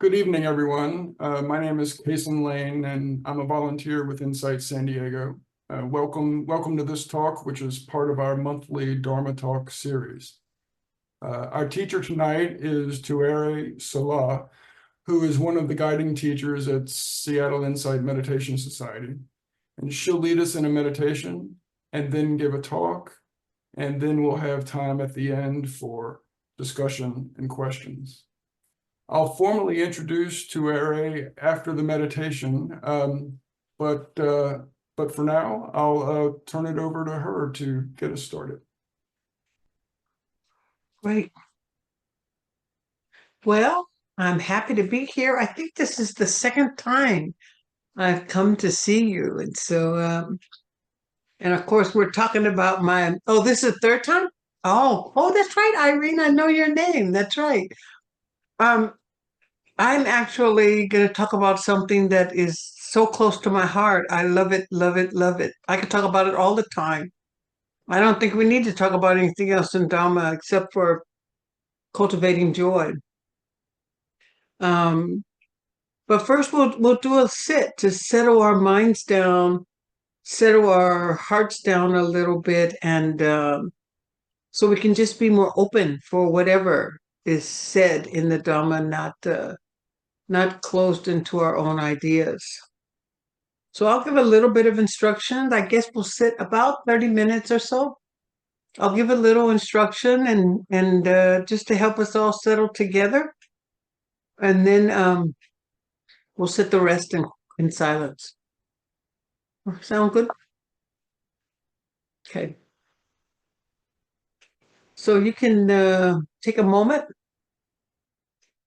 Good evening, everyone. My name is Kason Lane, and I'm a volunteer with Insight San Diego. Welcome to this talk, which is part of our monthly Dharma Talk series. Our teacher tonight is Tuere Sala, who is one of the guiding teachers at Seattle Insight Meditation Society. And she'll lead us in a meditation and then give a talk, and then we'll have time at the end for discussion and questions. I'll formally introduce Tuere after the meditation, but for now, I'll turn it over to her to get us started. Great. Well, I'm happy to be here. I think this is the second time I've come to see you. And so, and of course, we're talking about this is the third time? Oh, that's right, Irene. I know your name. That's right. Um, I'm actually going to talk about something that is so close to my heart. I love it, love it, love it. I could talk about it all the time. I don't think we need to talk about anything else in Dhamma except for cultivating joy. But first we'll do a sit to settle our minds down, settle our hearts down a little bit, and so we can just be more open for whatever is said in the Dhamma, not closed into our own ideas. So I'll give a little bit of instructions. I guess we'll sit about 30 minutes or so. I'll give a little instruction and just to help us all settle together. And then we'll sit the rest in silence. Sound good? Okay. So you can take a moment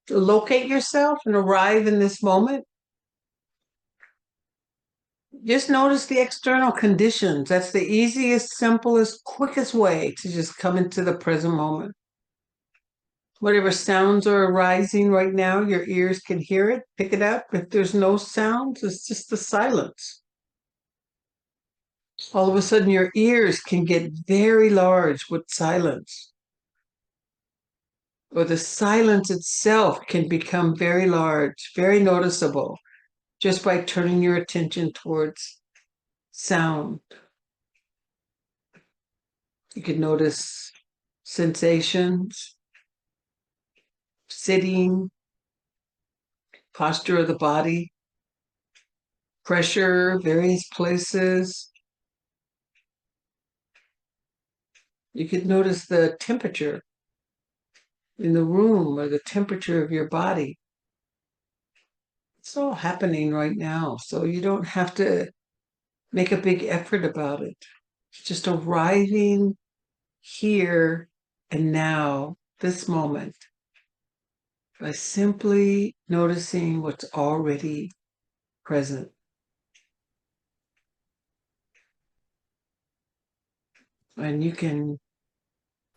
to locate yourself and arrive in this moment. Just notice the external conditions. That's the easiest, simplest, quickest way to just come into the present moment. Whatever sounds are arising right now, your ears can hear it, pick it up. If there's no sounds, it's just the silence. All of a sudden, your ears can get very large with silence. Or the silence itself can become very large, very noticeable, just by turning your attention towards sound. You can notice sensations, sitting, posture of the body, pressure, various places. You could notice the temperature in the room or the temperature of your body. It's all happening right now, so you don't have to make a big effort about it. It's just arriving here and now, this moment, by simply noticing what's already present. And you can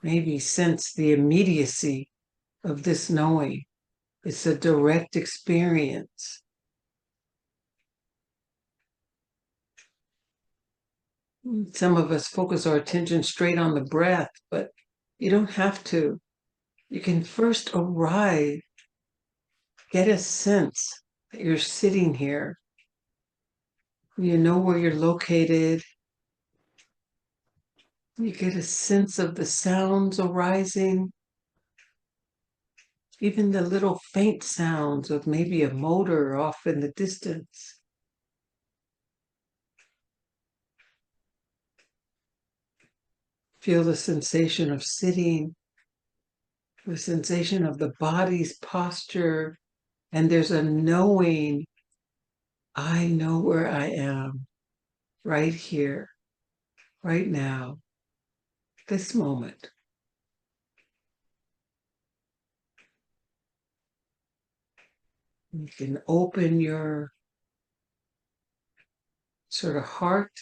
maybe sense the immediacy of this knowing. It's a direct experience. Some of us focus our attention straight on the breath, but you don't have to. You can first arrive, get a sense that you're sitting here. You know where you're located. You get a sense of the sounds arising, even the little faint sounds of maybe a motor off in the distance. Feel the sensation of sitting, the sensation of the body's posture, and there's a knowing, I know where I am, right here, right now, this moment. You can open your sort of heart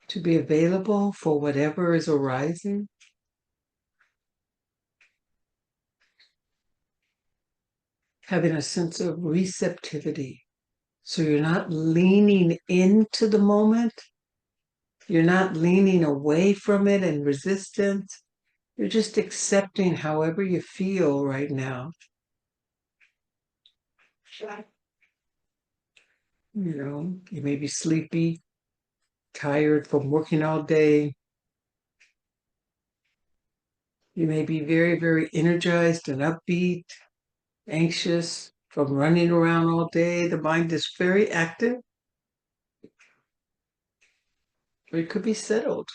to be available for whatever is arising. Having a sense of receptivity. So you're not leaning into the moment. You're not leaning away from it in resistance. You're just accepting however you feel right now. You may be sleepy, tired from working all day. You may be very, very energized and upbeat, anxious from running around all day. The mind is very active. Or it could be settled.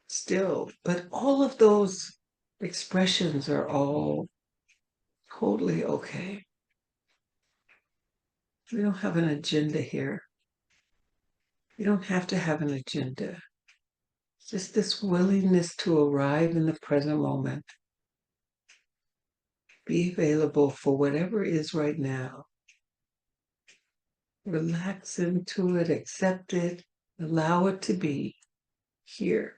Still, but all of those expressions are all totally okay. We don't have an agenda here. You don't have to have an agenda. It's just this willingness to arrive in the present moment. Be available for whatever is right now. Relax into it, accept it, allow it to be here.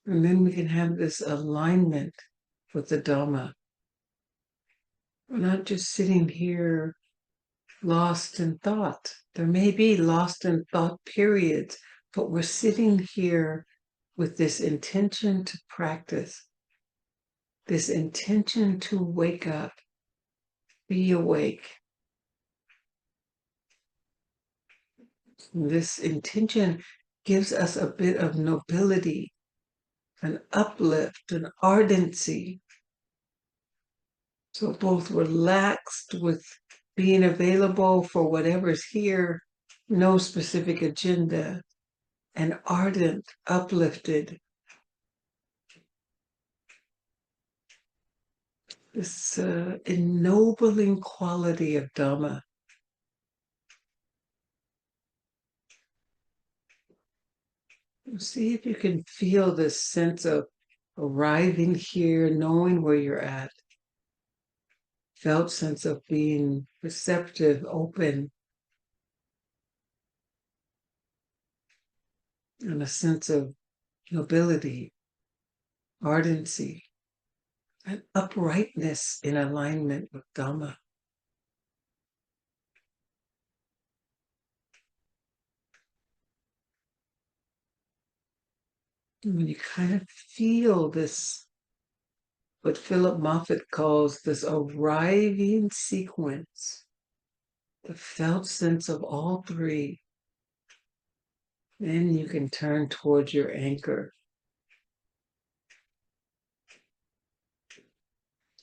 And then we can have this alignment with the Dhamma. We're not just sitting here lost in thought. There may be lost in thought periods, but we're sitting here with this intention to practice, this intention to wake up, be awake. This intention gives us a bit of nobility, an uplift, an ardency. So both relaxed with being available for whatever's here, no specific agenda, and ardent, uplifted. This ennobling quality of Dhamma. See if you can feel this sense of arriving here, knowing where you're at. Felt sense of being receptive, open, and a sense of nobility, ardency, and uprightness in alignment with Dhamma. And when you kind of feel this, what Philip Moffat calls this arriving sequence, the felt sense of all three, then you can turn towards your anchor.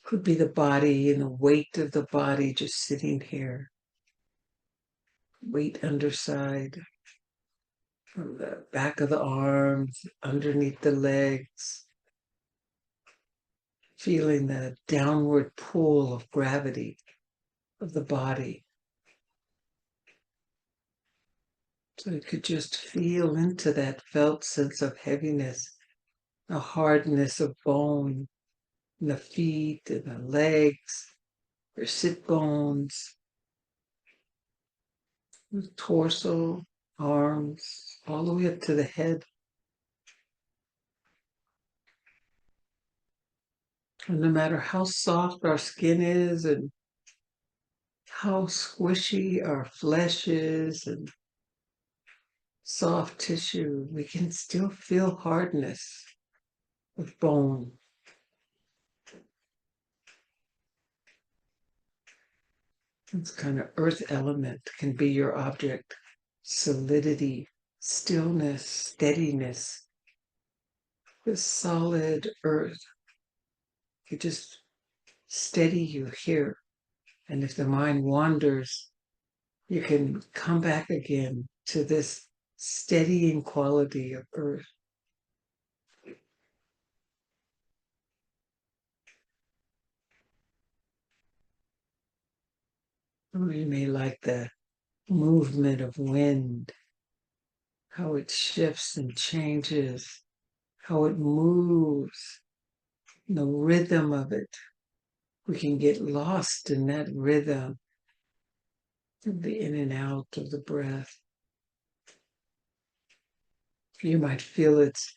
Could be the body and the weight of the body just sitting here. Weight underside, from the back of the arms, underneath the legs. Feeling the downward pull of gravity of the body. So you could just feel into that felt sense of heaviness, a hardness of bone in the feet and the legs, your sit bones, the torso, arms, all the way up to the head. And no matter how soft our skin is and how squishy our flesh is and soft tissue, we can still feel hardness of bone. This kind of earth element can be your object. Solidity, stillness, steadiness. This solid earth could just steady you here. And if the mind wanders, you can come back again to this steadying quality of earth. Or you may like the movement of wind, how it shifts and changes, how it moves, the rhythm of it. We can get lost in that rhythm of the in and out of the breath. You might feel its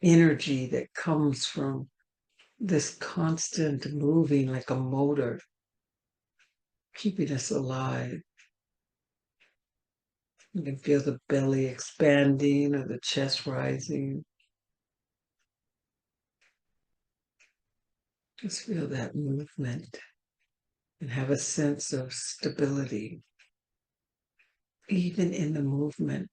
energy that comes from this constant moving like a motor, keeping us alive. You can feel the belly expanding or the chest rising. Just feel that movement and have a sense of stability, even in the movement.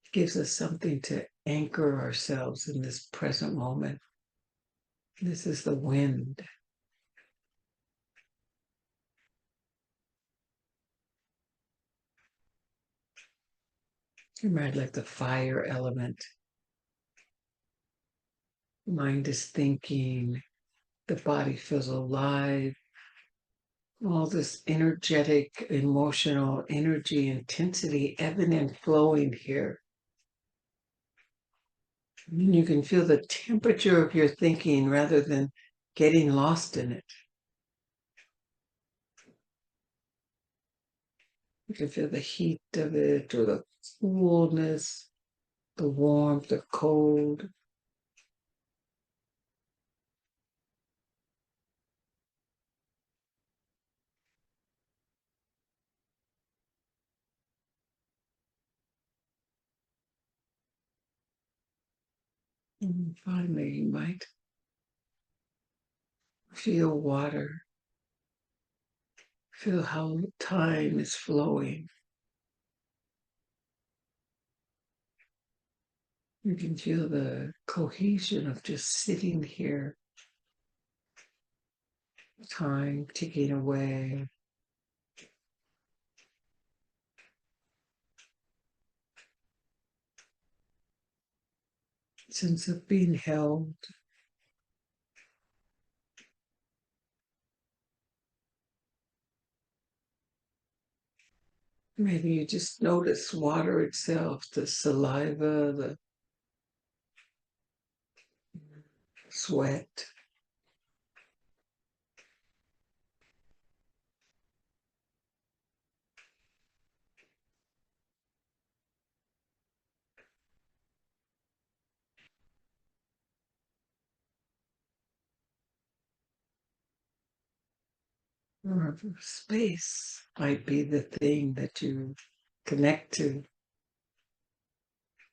It gives us something to anchor ourselves in this present moment. This is the wind. You might like the fire element. Mind is thinking, the body feels alive. All this energetic, emotional energy, intensity, ebbing and flowing here. And you can feel the temperature of your thinking rather than getting lost in it. You can feel the heat of it or the coolness, the warmth, the cold. And finally, you might feel water. Feel how time is flowing. You can feel the cohesion of just sitting here. Time ticking away. Sense of being held. Maybe you just notice water itself, the saliva, the sweat. Or space might be the thing that you connect to.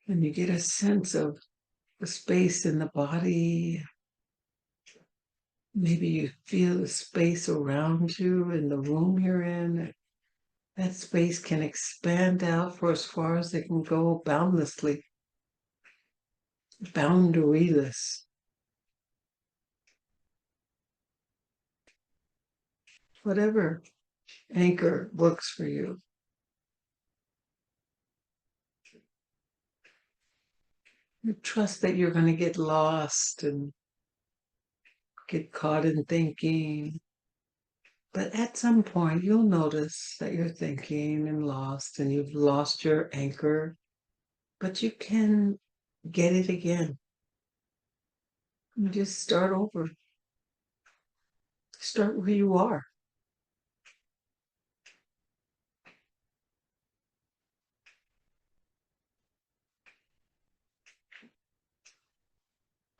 And you get a sense of the space in the body. Maybe you feel the space around you in the room you're in. That space can expand out for as far as it can go boundlessly, boundaryless. Whatever anchor works for you. You trust that you're going to get lost and get caught in thinking. But at some point, you'll notice that you're thinking and lost, and you've lost your anchor, but you can get it again. You just start over. Start where you are.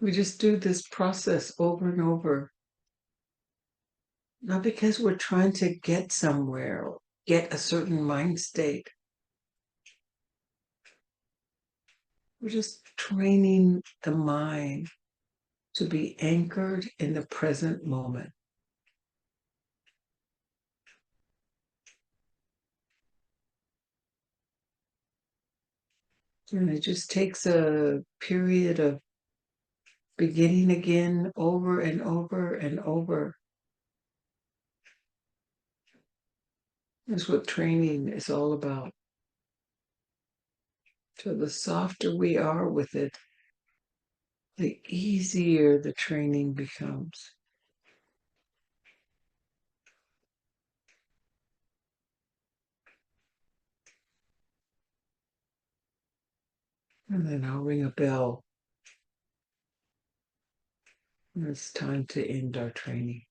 We just do this process over and over. Not because we're trying to get somewhere or get a certain mind state. We're just training the mind to be anchored in the present moment. And it just takes a period of beginning again over and over and over. That's what training is all about. So the softer we are with it, the easier the training becomes. And then I'll ring a bell. And it's time to end our training.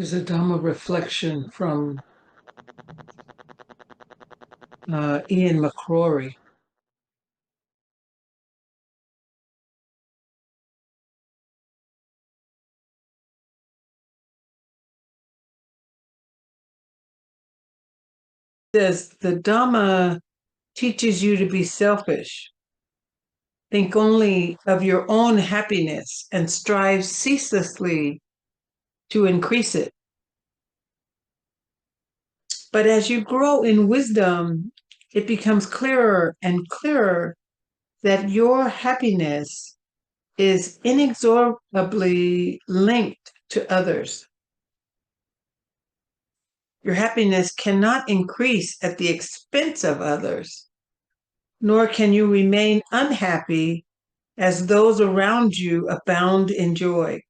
There's a Dhamma reflection from Ian McCrory. Says the Dhamma teaches you to be selfish. Think only of your own happiness and strive ceaselessly to increase it. But as you grow in wisdom, it becomes clearer and clearer that your happiness is inexorably linked to others. Your happiness cannot increase at the expense of others, nor can you remain unhappy as those around you abound in joy.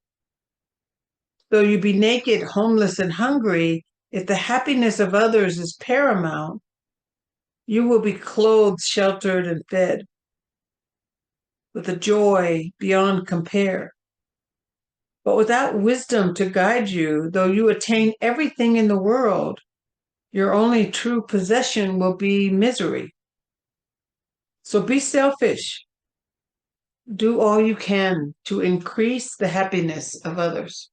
Though you be naked, homeless, and hungry, if the happiness of others is paramount, you will be clothed, sheltered, and fed with a joy beyond compare. But without wisdom to guide you, though you attain everything in the world, your only true possession will be misery. So be selfish. Do all you can to increase the happiness of others.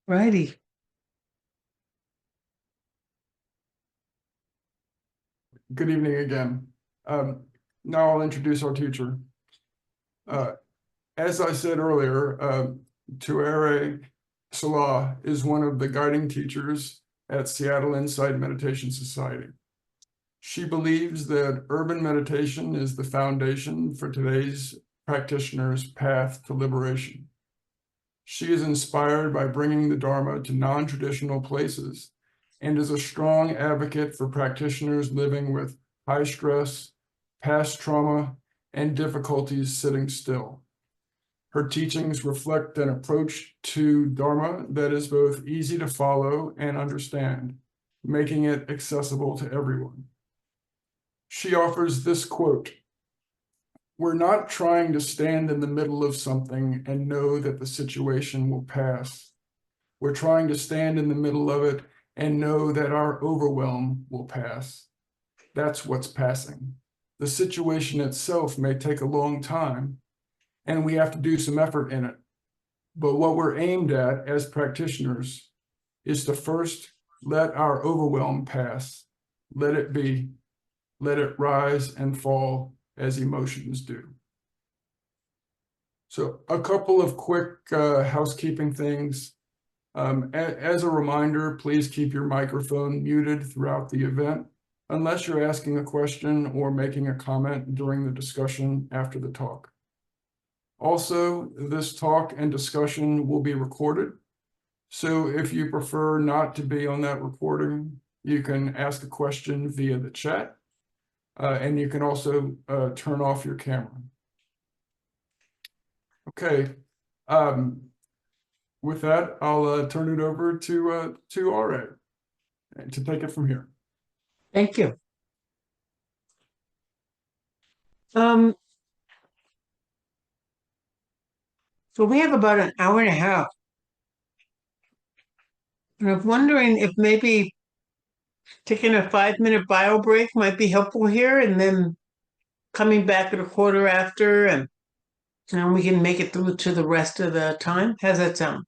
Righty. Good evening again. Now I'll introduce our teacher. As I said earlier, Tuere Sala is one of the guiding teachers at Seattle Insight Meditation Society. She believes that urban meditation is the foundation for today's practitioners' path to liberation. She is inspired by bringing the Dharma to non-traditional places and is a strong advocate for practitioners living with high stress, past trauma, and difficulties sitting still. Her teachings reflect an approach to Dharma that is both easy to follow and understand, making it accessible to everyone. She offers this quote: "We're not trying to stand in the middle of something and know that the situation will pass. We're trying to stand in the middle of it and know that our overwhelm will pass. That's what's passing. The situation itself may take a long time, and we have to do some effort in it. But what we're aimed at as practitioners is to first let our overwhelm pass, let it be, let it rise and fall as emotions do." So a couple of quick housekeeping things. As a reminder, please keep your microphone muted throughout the event, unless you're asking a question or making a comment during the discussion after the talk. Also, this talk and discussion will be recorded. So if you prefer not to be on that recording, you can ask a question via the chat, and you can also turn off your camera. Okay. With that, I'll turn it over to Tuere to take it from here. Thank you. So we have about an hour and a half. And I'm wondering if maybe taking a 5-minute bio break might be helpful here, and then coming back at a quarter after, and we can make it through to the rest of the time. How's that sound?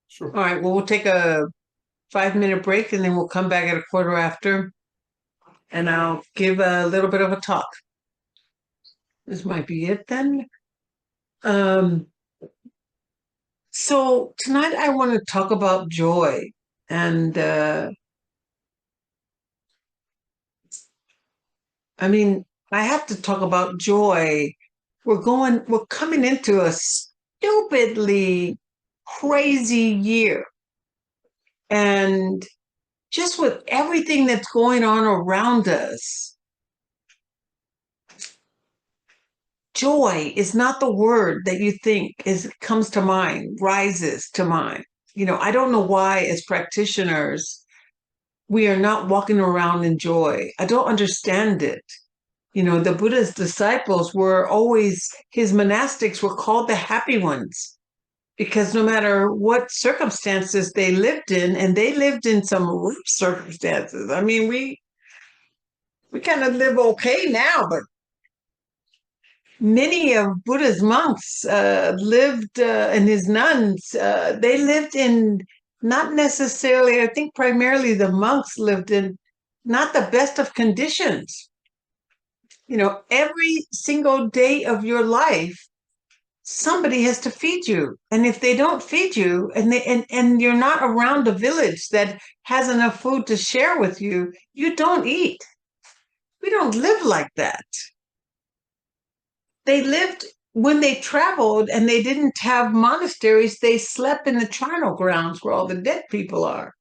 Sure. All right, well, we'll take a 5-minute break, and then we'll come back at a quarter after, and I'll give a little bit of a talk. This might be it then. So tonight I want to talk about joy. And I mean, I have to talk about joy. We're coming into a stupidly crazy year. And just with everything that's going on around us, joy is not the word that you think comes to mind, rises to mind. I don't know why as practitioners we are not walking around in joy. I don't understand it. The Buddha's disciples were always, his monastics were called the happy ones because no matter what circumstances they lived in, and they lived in some rough circumstances. I mean, we kind of live okay now, but many of Buddha's monks lived, and his nuns, they lived in not necessarily, I think primarily the monks lived in not the best of conditions. Every single day of your life, somebody has to feed you. And if they don't feed you and you're not around a village that has enough food to share with you, you don't eat. We don't live like that. They lived when they traveled and they didn't have monasteries, they slept in the charnel grounds where all the dead people are.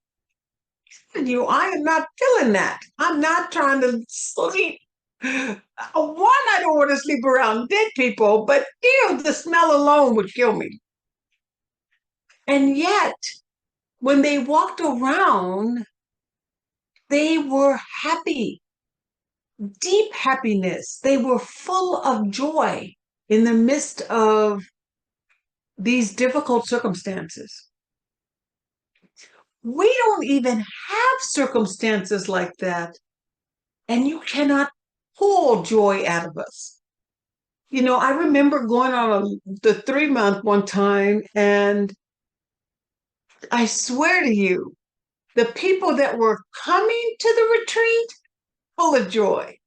And I am not feeling that. I'm not trying to sleep. One, I don't want to sleep around dead people, but the smell alone would kill me. And yet, when they walked around, they were happy, deep happiness. They were full of joy in the midst of these difficult circumstances. We don't even have circumstances like that, and you cannot pull joy out of us. I remember going on the 3 month one time, and I swear to you, the people that were coming to the retreat, full of joy.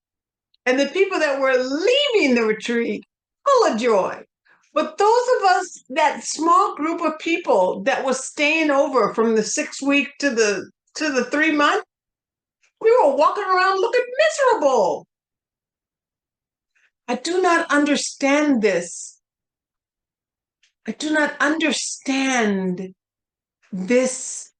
And the people that were leaving the retreat, full of joy. But those of us, that small group of people that was staying over from the 6 week to the 3 month, we were walking around looking miserable. I do not understand this. I do not understand this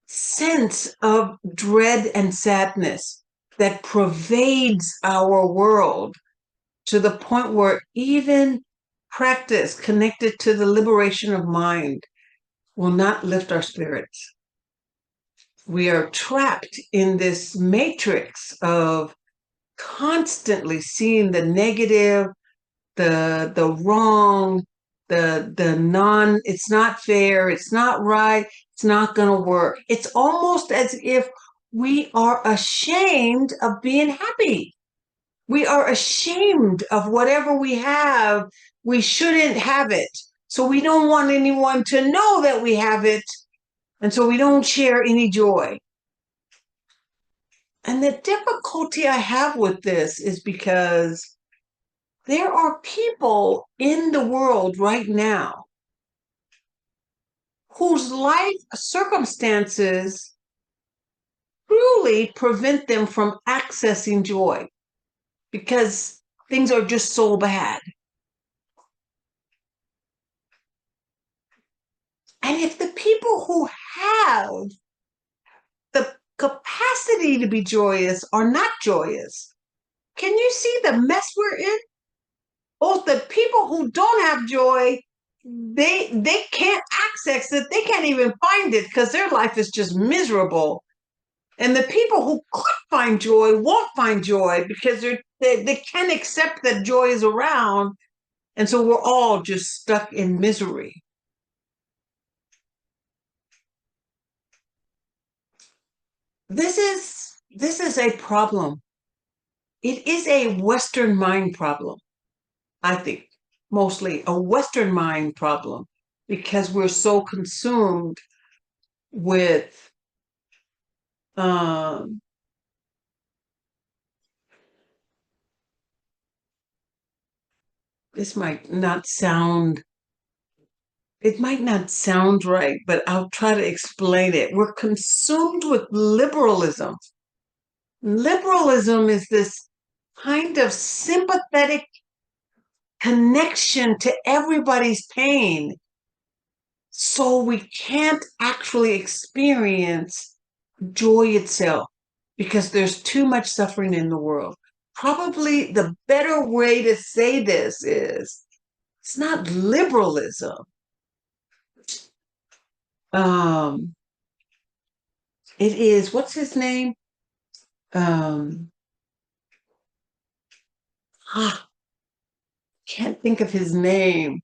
sense of dread and sadness that pervades our world to the point where even practice connected to the liberation of mind will not lift our spirits. We are trapped in this matrix of constantly seeing the negative, the wrong, the non, it's not fair, it's not right, it's not going to work. It's almost as if we are ashamed of being happy. We are ashamed of whatever we have. We shouldn't have it. So we don't want anyone to know that we have it. And so we don't share any joy. And the difficulty I have with this is because there are people in the world right now whose life circumstances truly prevent them from accessing joy because things are just so bad. And if the people who have the capacity to be joyous are not joyous, can you see the mess we're in? Both the people who don't have joy, they can't access it. They can't even find it because their life is just miserable. And the people who could find joy won't find joy because they can't accept that joy is around. And so we're all just stuck in misery. This is a problem. It is a Western mind problem, I think, mostly a Western mind problem, because we're so consumed with this might not sound it might not sound right, but I'll try to explain it. We're consumed with liberalism. Liberalism is this kind of sympathetic connection to everybody's pain. So we can't actually experience joy itself because there's too much suffering in the world. Probably the better way to say this is it's not liberalism. Um, it is, what's his name? Um, can't think of his name.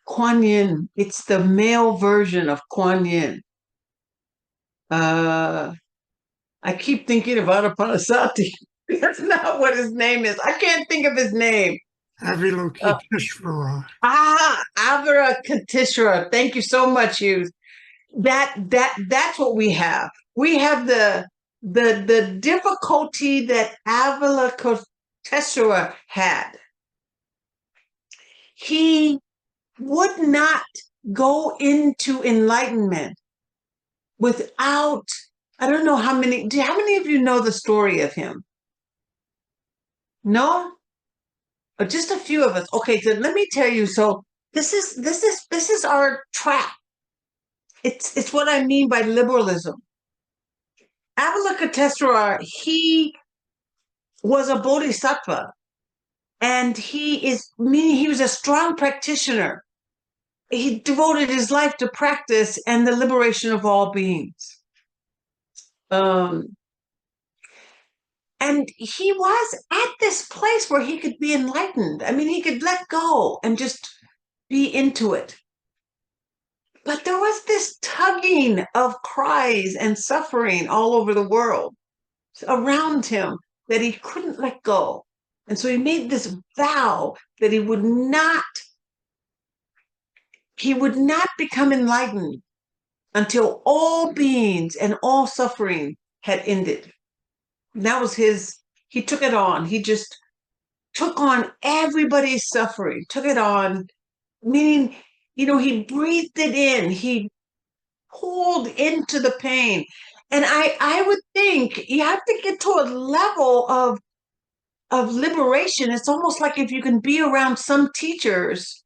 Kuan Yin. It's the male version of Kuan Yin. I keep thinking of Anapanasati. That's not what his name is. I can't think of his name. Avalokiteshvara. Avalokiteshvara. Thank you so much, Hughes. That's what we have. We have the difficulty that Avalokiteshvara had. He would not go into enlightenment without, I don't know how many of you know the story of him? No? Or just a few of us. Okay, so let me tell you. So this is our trap. It's what I mean by liberalism. Avalokiteshvara, he was a bodhisattva, and he was a strong practitioner. He devoted his life to practice and the liberation of all beings. And he was at this place where he could be enlightened. I mean, he could let go and just be into it. But there was this tugging of cries and suffering all over the world around him that he couldn't let go. And so he made this vow that he would not become enlightened until all beings and all suffering had ended. And that was he took it on. He just took on everybody's suffering, took it on, meaning, he breathed it in. He pulled into the pain. And I would think you have to get to a level of liberation. It's almost like if you can be around some teachers,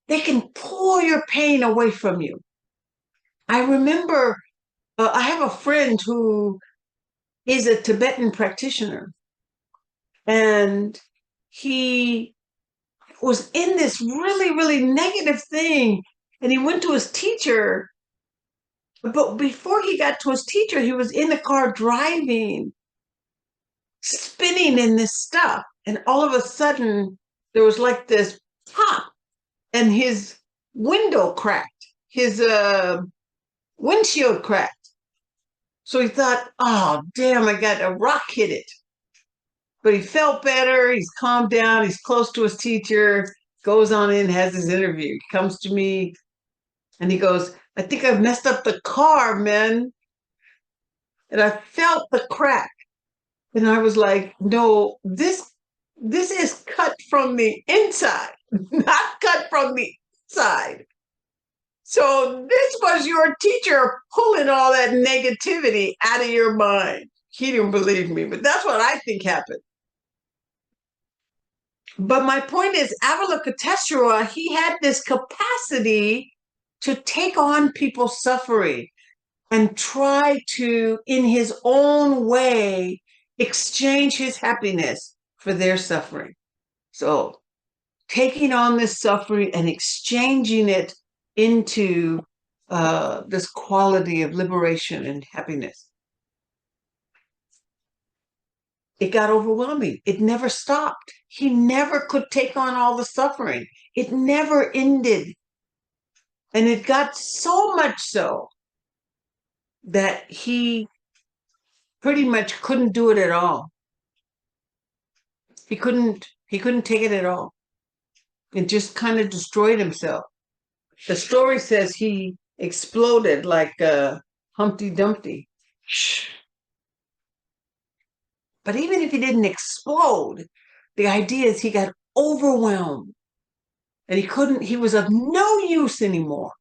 they can pull your pain away from you. I remember I have a friend who is a Tibetan practitioner, and he was in this really, really negative thing, and he went to his teacher. But before he got to his teacher, he was in the car driving, spinning in this stuff. And all of a sudden, there was like this pop, and his window cracked, his windshield cracked. So he thought, oh, damn, I got a rock hit it. But he felt better. He's calmed down. He's close to his teacher, goes on in, has his interview. He comes to me and he goes, I think I've messed up the car, man. And I felt the crack. And I was like, no, this is cut from the inside, not cut from the inside. So this was your teacher pulling all that negativity out of your mind. He didn't believe me, but that's what I think happened. But my point is, Avalokiteshvara, he had this capacity to take on people's suffering and try to, in his own way, exchange his happiness for their suffering. So taking on this suffering and exchanging it into this quality of liberation and happiness. It got overwhelming. It never stopped. He never could take on all the suffering. It never ended. And it got so much so that he pretty much couldn't do it at all. He couldn't take it at all. It just kind of destroyed himself. The story says he exploded like Humpty Dumpty. But even if he didn't explode, the idea is he got overwhelmed. And he was of no use anymore.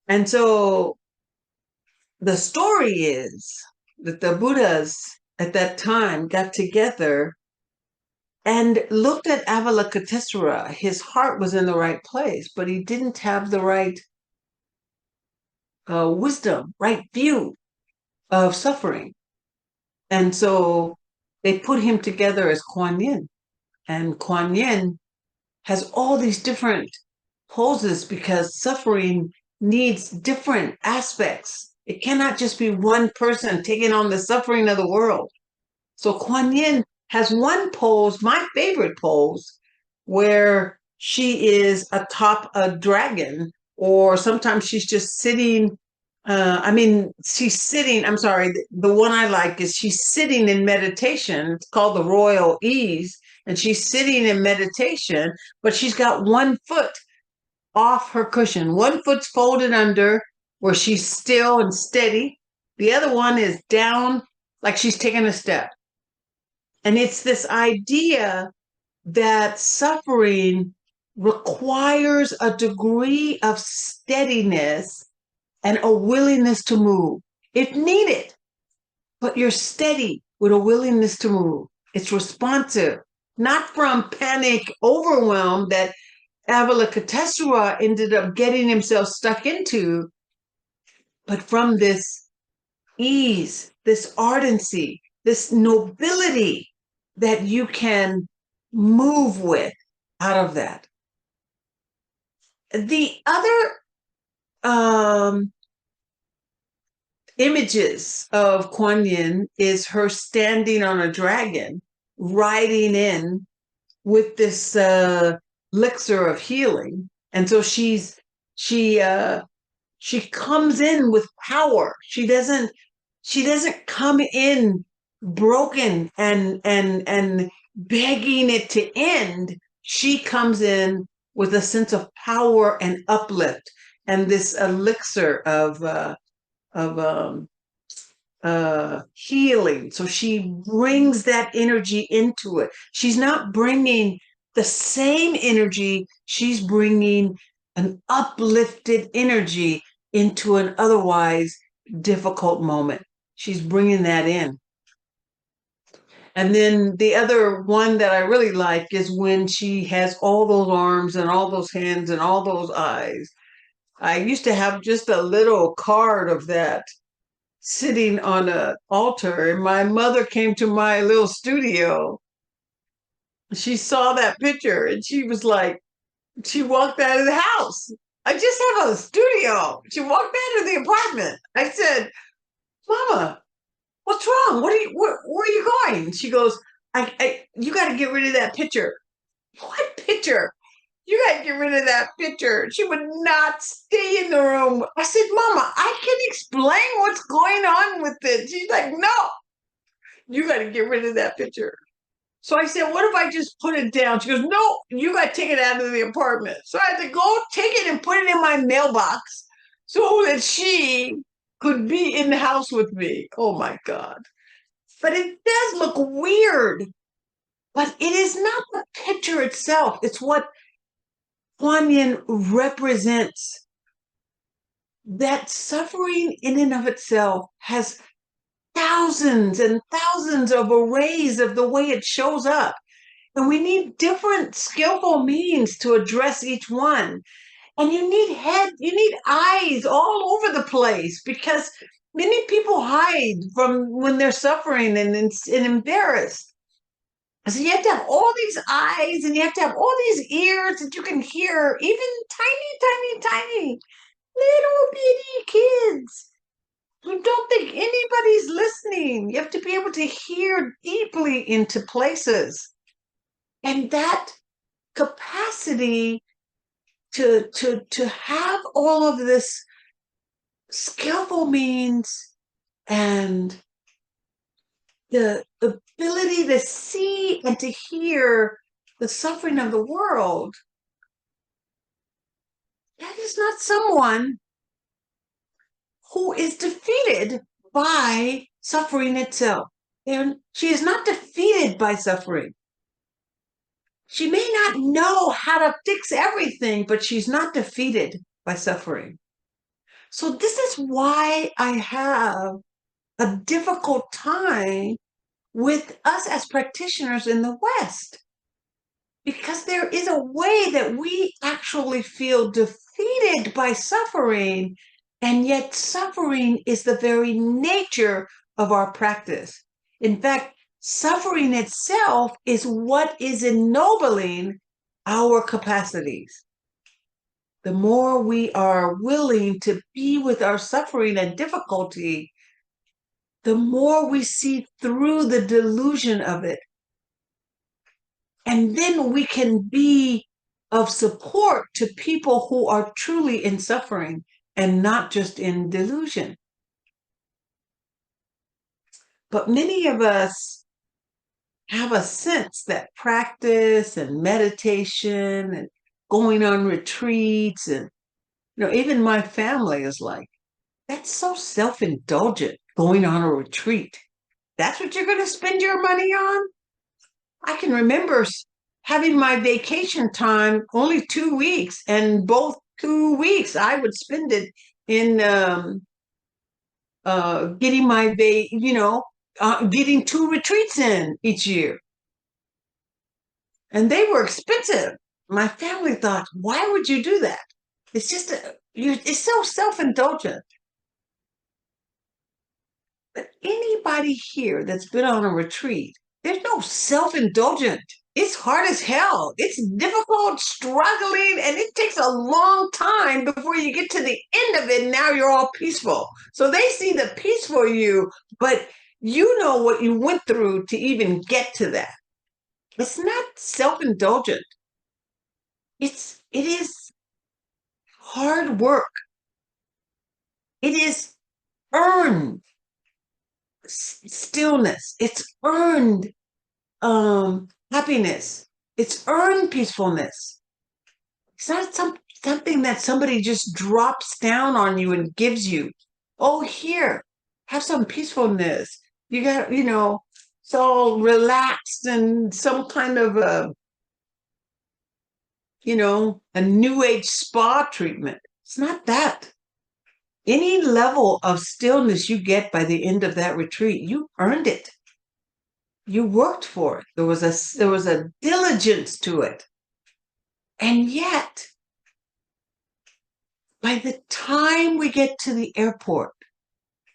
And so the story is that the Buddhas at that time got together and looked at Avalokitesvara. His heart was in the right place, but he didn't have the right wisdom, right view of suffering. And so they put him together as Kuan Yin. And Kuan Yin has all these different poses because suffering needs different aspects. It cannot just be one person taking on the suffering of the world. So Kuan Yin has one pose, my favorite pose, where she is atop a dragon, or sometimes she's just sitting. She's sitting. I'm sorry. The one I like is she's sitting in meditation. It's called the Royal Ease, and she's sitting in meditation, but she's got one foot off her cushion. One foot's folded under where she's still and steady. The other one is down like she's taking a step. And it's this idea that suffering requires a degree of steadiness and a willingness to move if needed, but you're steady with a willingness to move. It's responsive, not from panic, overwhelm that Avalokitesvara ended up getting himself stuck into, but from this ease, this ardency, this nobility that you can move with out of that. The other images of Kuan Yin is her standing on a dragon, riding in with this elixir of healing, and so she comes in with power. She doesn't come in broken and begging it to end. She comes in with a sense of power and uplift and this elixir of healing. So she brings that energy into it. She's not bringing the same energy. She's bringing an uplifted energy into an otherwise difficult moment. She's bringing that in. And then the other one that I really like is when she has all those arms and all those hands and all those eyes. I used to have just a little card of that sitting on an altar, and my mother came to my little studio. She saw that picture and she was like, she walked out of the house. I just have a studio. She walked out of the apartment. I said, Mama, what's wrong? Where are you going? She goes, you got to get rid of that picture. What picture? You got to get rid of that picture. She would not stay in the room. I said, Mama, I can explain what's going on with it. She's like, no, you got to get rid of that picture. So I said, what if I just put it down? She goes, no, you got to take it out of the apartment. So I had to go take it and put it in my mailbox so that she could be in the house with me. Oh my God. But it does look weird. But it is not the picture itself. It's what Kuan Yin represents. That suffering in and of itself has thousands and thousands of arrays of the way it shows up. And we need different skillful means to address each one. And you need eyes all over the place because many people hide from when they're suffering and embarrassed. So you have to have all these eyes and you have to have all these ears that you can hear, even tiny little bitty kids who don't think anybody's listening. You have to be able to hear deeply into places. And that capacity to have all of this skillful means and the ability to see and to hear the suffering of the world, that is not someone who is defeated by suffering itself. And she is not defeated by suffering. She may not know how to fix everything, but she's not defeated by suffering. So this is why I have a difficult time with us as practitioners in the West, because there is a way that we actually feel defeated by suffering, and yet suffering is the very nature of our practice. In fact, suffering itself is what is ennobling our capacities. The more we are willing to be with our suffering and difficulty, the more we see through the delusion of it. And then we can be of support to people who are truly in suffering and not just in delusion. But many of us have a sense that practice and meditation and going on retreats, and even my family is like, that's so self-indulgent, going on a retreat. That's what you're going to spend your money on? I can remember having my vacation time only 2 weeks, and both 2 weeks I would spend it in getting getting 2 retreats in each year. And they were expensive. My family thought, why would you do that? It's just, it's so self-indulgent. But anybody here that's been on a retreat, there's no self-indulgent. It's hard as hell. It's difficult, struggling, and it takes a long time before you get to the end of it. And now you're all peaceful. So they see the peaceful you, but you know what you went through to even get to that. It's not self-indulgent. It is hard work. It is earned stillness. It's earned happiness. It's earned peacefulness. It's not something that somebody just drops down on you and gives you. Oh, here, have some peacefulness. You got, it's all relaxed and some kind of a new age spa treatment. It's not that. Any level of stillness you get by the end of that retreat, you earned it. You worked for it. There was a diligence to it. And yet, by the time we get to the airport,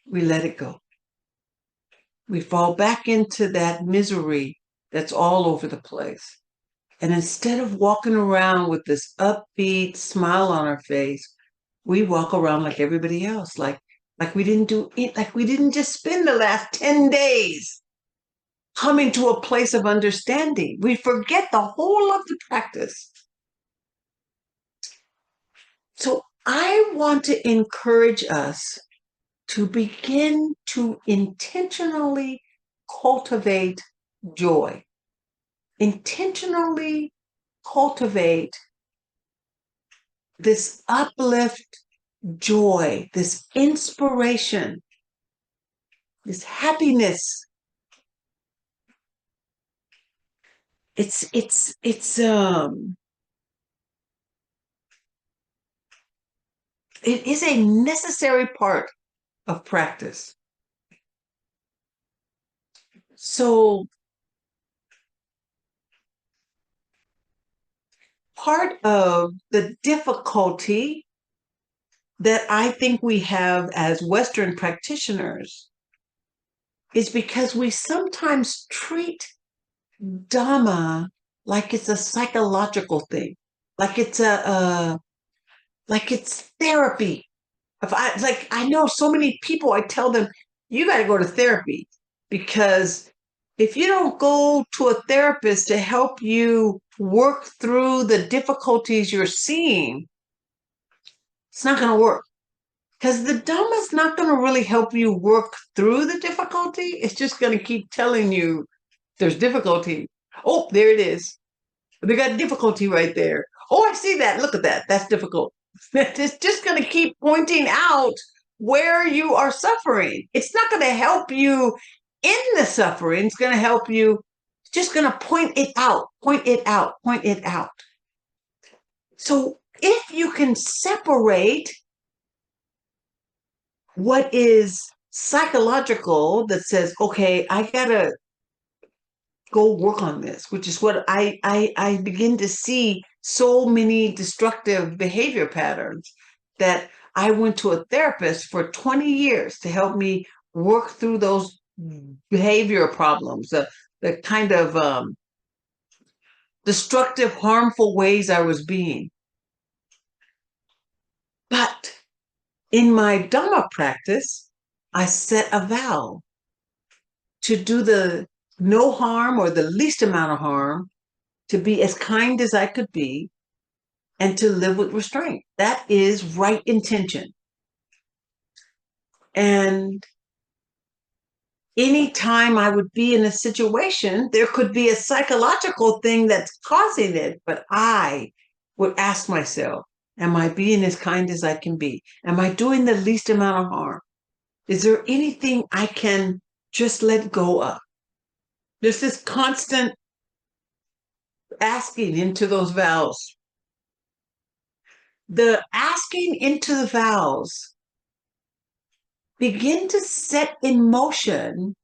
we let it go. We fall back into that misery that's all over the place. And instead of walking around with this upbeat smile on our face, we walk around like everybody else, like we didn't do it, like we didn't just spend the last 10 days coming to a place of understanding. We forget the whole of the practice. So I want to encourage us to begin to intentionally cultivate joy, intentionally cultivate this uplift joy, this inspiration, this happiness. It is a necessary part of practice. So part of the difficulty that I think we have as Western practitioners is because we sometimes treat Dhamma like it's a psychological thing, like it's like it's therapy. I know so many people, I tell them, you got to go to therapy, because if you don't go to a therapist to help you work through the difficulties you're seeing, it's not going to work. Because the Dhamma is not going to really help you work through the difficulty. It's just going to keep telling you there's difficulty. Oh, there it is. They got difficulty right there. Oh, I see that. Look at that. That's difficult. It's just going to keep pointing out where you are suffering. It's not going to help you in the suffering. It's going to help you just going to point it out, point it out, point it out. So if you can separate what is psychological that says, okay, I got to go work on this, which is what I begin to see so many destructive behavior patterns that I went to a therapist for 20 years to help me work through those behavior problems, the kind of destructive, harmful ways I was being. But in my Dhamma practice, I set a vow to do the no harm or the least amount of harm, to be as kind as I could be, and to live with restraint. That is right intention. And anytime I would be in a situation, there could be a psychological thing that's causing it, but I would ask myself, am I being as kind as I can be? Am I doing the least amount of harm? Is there anything I can just let go of? There's this constant asking into those vows. The asking into the vows begin to set in motion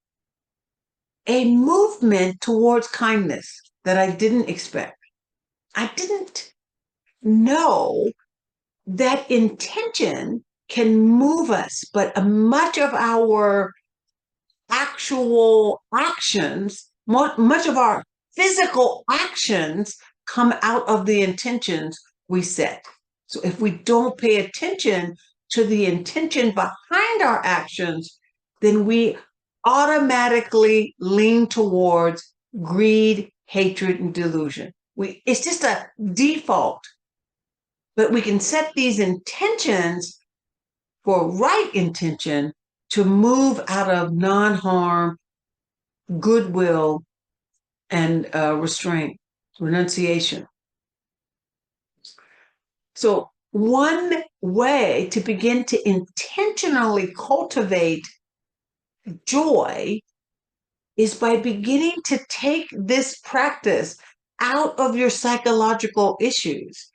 a movement towards kindness that I didn't expect. I didn't know that intention can move us, but much of our actual actions, much of our physical actions come out of the intentions we set. So if we don't pay attention to the intention behind our actions, then we automatically lean towards greed, hatred, and delusion. It's just a default. But we can set these intentions for right intention to move out of non-harm, goodwill, and restraint, renunciation. So one way to begin to intentionally cultivate joy is by beginning to take this practice out of your psychological issues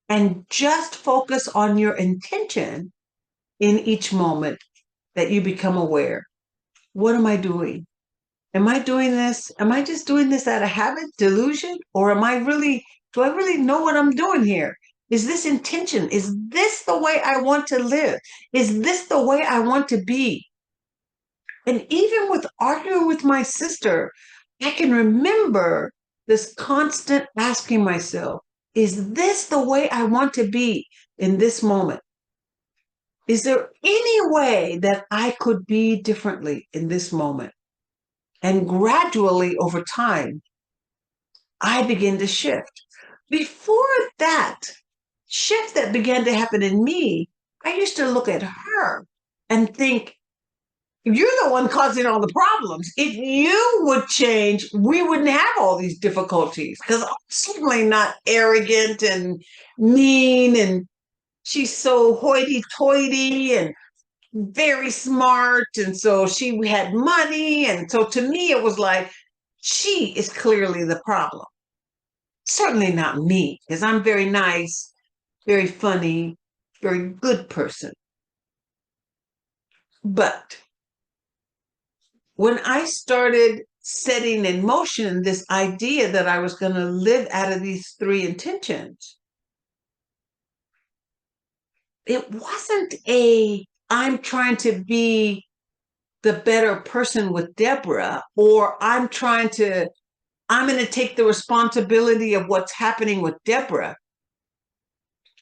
and just focus on your intention in each moment that you become aware. What am I doing? Am I doing this? Am I just doing this out of habit, delusion? Or do I really know what I'm doing here? Is this intention? Is this the way I want to live? Is this the way I want to be? And even with arguing with my sister, I can remember this constant asking myself, is this the way I want to be in this moment? Is there any way that I could be differently in this moment? And gradually over time, I begin to shift. Before that shift that began to happen in me, I used to look at her and think, you're the one causing all the problems. If you would change, we wouldn't have all these difficulties, because I'm certainly not arrogant and mean, and she's so hoity-toity and very smart, and so she had money, and so to me it was like, she is clearly the problem. Certainly not me, because I'm very nice, very funny, very good person. But when I started setting in motion this idea that I was going to live out of these three intentions, it wasn't I'm trying to be the better person with Deborah, or I'm going to take the responsibility of what's happening with Deborah.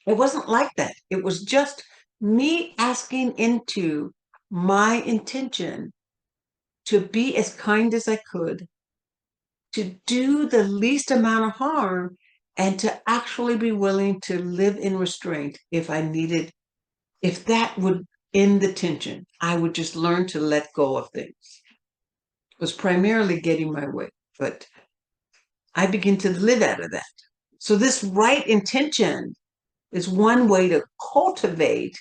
It wasn't like that. It was just me asking into my intention to be as kind as I could, to do the least amount of harm, and to actually be willing to live in restraint if I needed, if that would end the tension. I would just learn to let go of things. It was primarily getting my way, but I begin to live out of that. So this right intention is one way to cultivate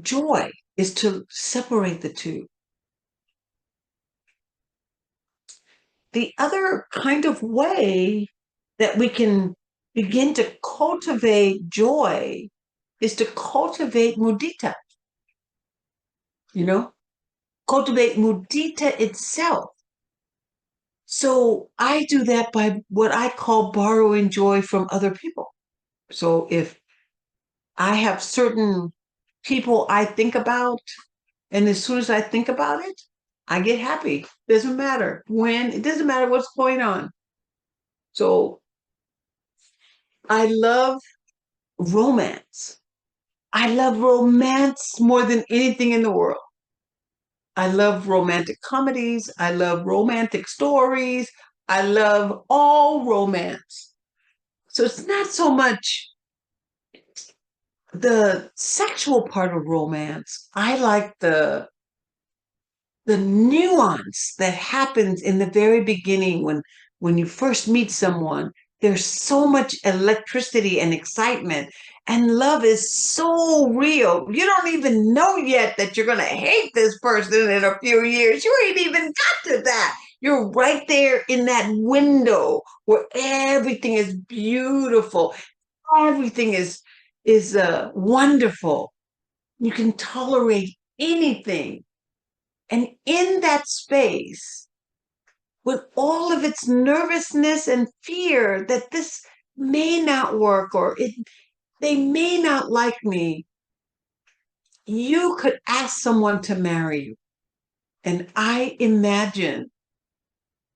joy, is to separate the two. the other kind of way that we can begin to cultivate joy is to cultivate mudita, cultivate mudita itself. So I do that by what I call borrowing joy from other people. So if I have certain people I think about, and as soon as I think about it, I get happy. Doesn't matter when, it doesn't matter what's going on. So I love romance. I love romance more than anything in the world. I love romantic comedies. I love romantic stories. I love all romance. So it's not so much the sexual part of romance. I like the nuance that happens in the very beginning when you first meet someone. There's so much electricity and excitement, and love is so real. You don't even know yet that you're going to hate this person in a few years. You ain't even got to that. You're right there in that window where everything is beautiful. Everything is wonderful. You can tolerate anything. And in that space, with all of its nervousness and fear that this may not work or they may not like me, you could ask someone to marry you. And I imagine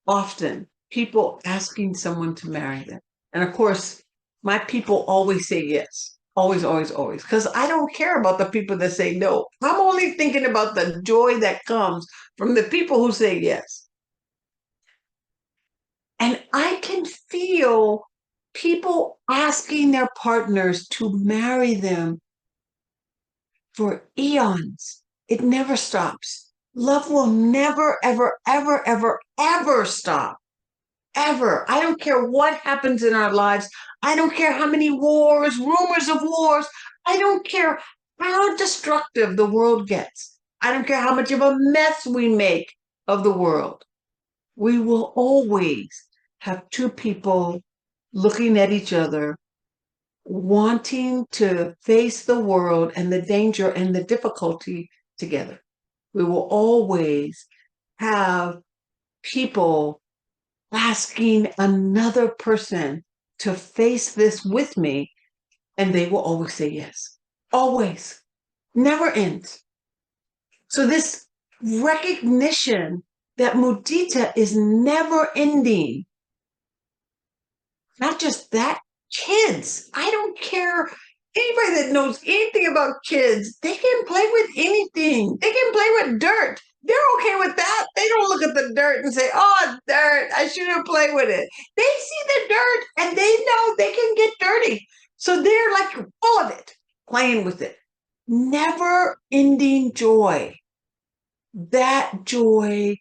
often people asking someone to marry them. And of course, my people always say yes. Always, always, always. Because I don't care about the people that say no. I'm only thinking about the joy that comes from the people who say yes. And I can feel people asking their partners to marry them for eons. It never stops. Love will never, ever, ever, ever, ever stop. Ever. I don't care what happens in our lives. I don't care how many wars, rumors of wars. I don't care how destructive the world gets. I don't care how much of a mess we make of the world. We will always have two people looking at each other, wanting to face the world and the danger and the difficulty together. We will always have people asking another person to face this with me, and they will always say yes. Always. Never ends. So this recognition that mudita is never ending. Not just that, kids. I don't care. Anybody that knows anything about kids, they can play with anything. They can play with dirt. They're okay with that. They don't look at the dirt and say, oh, dirt, I shouldn't play with it. They see the dirt and they know they can get dirty. So they're like full of it, playing with it. Never ending joy. That joy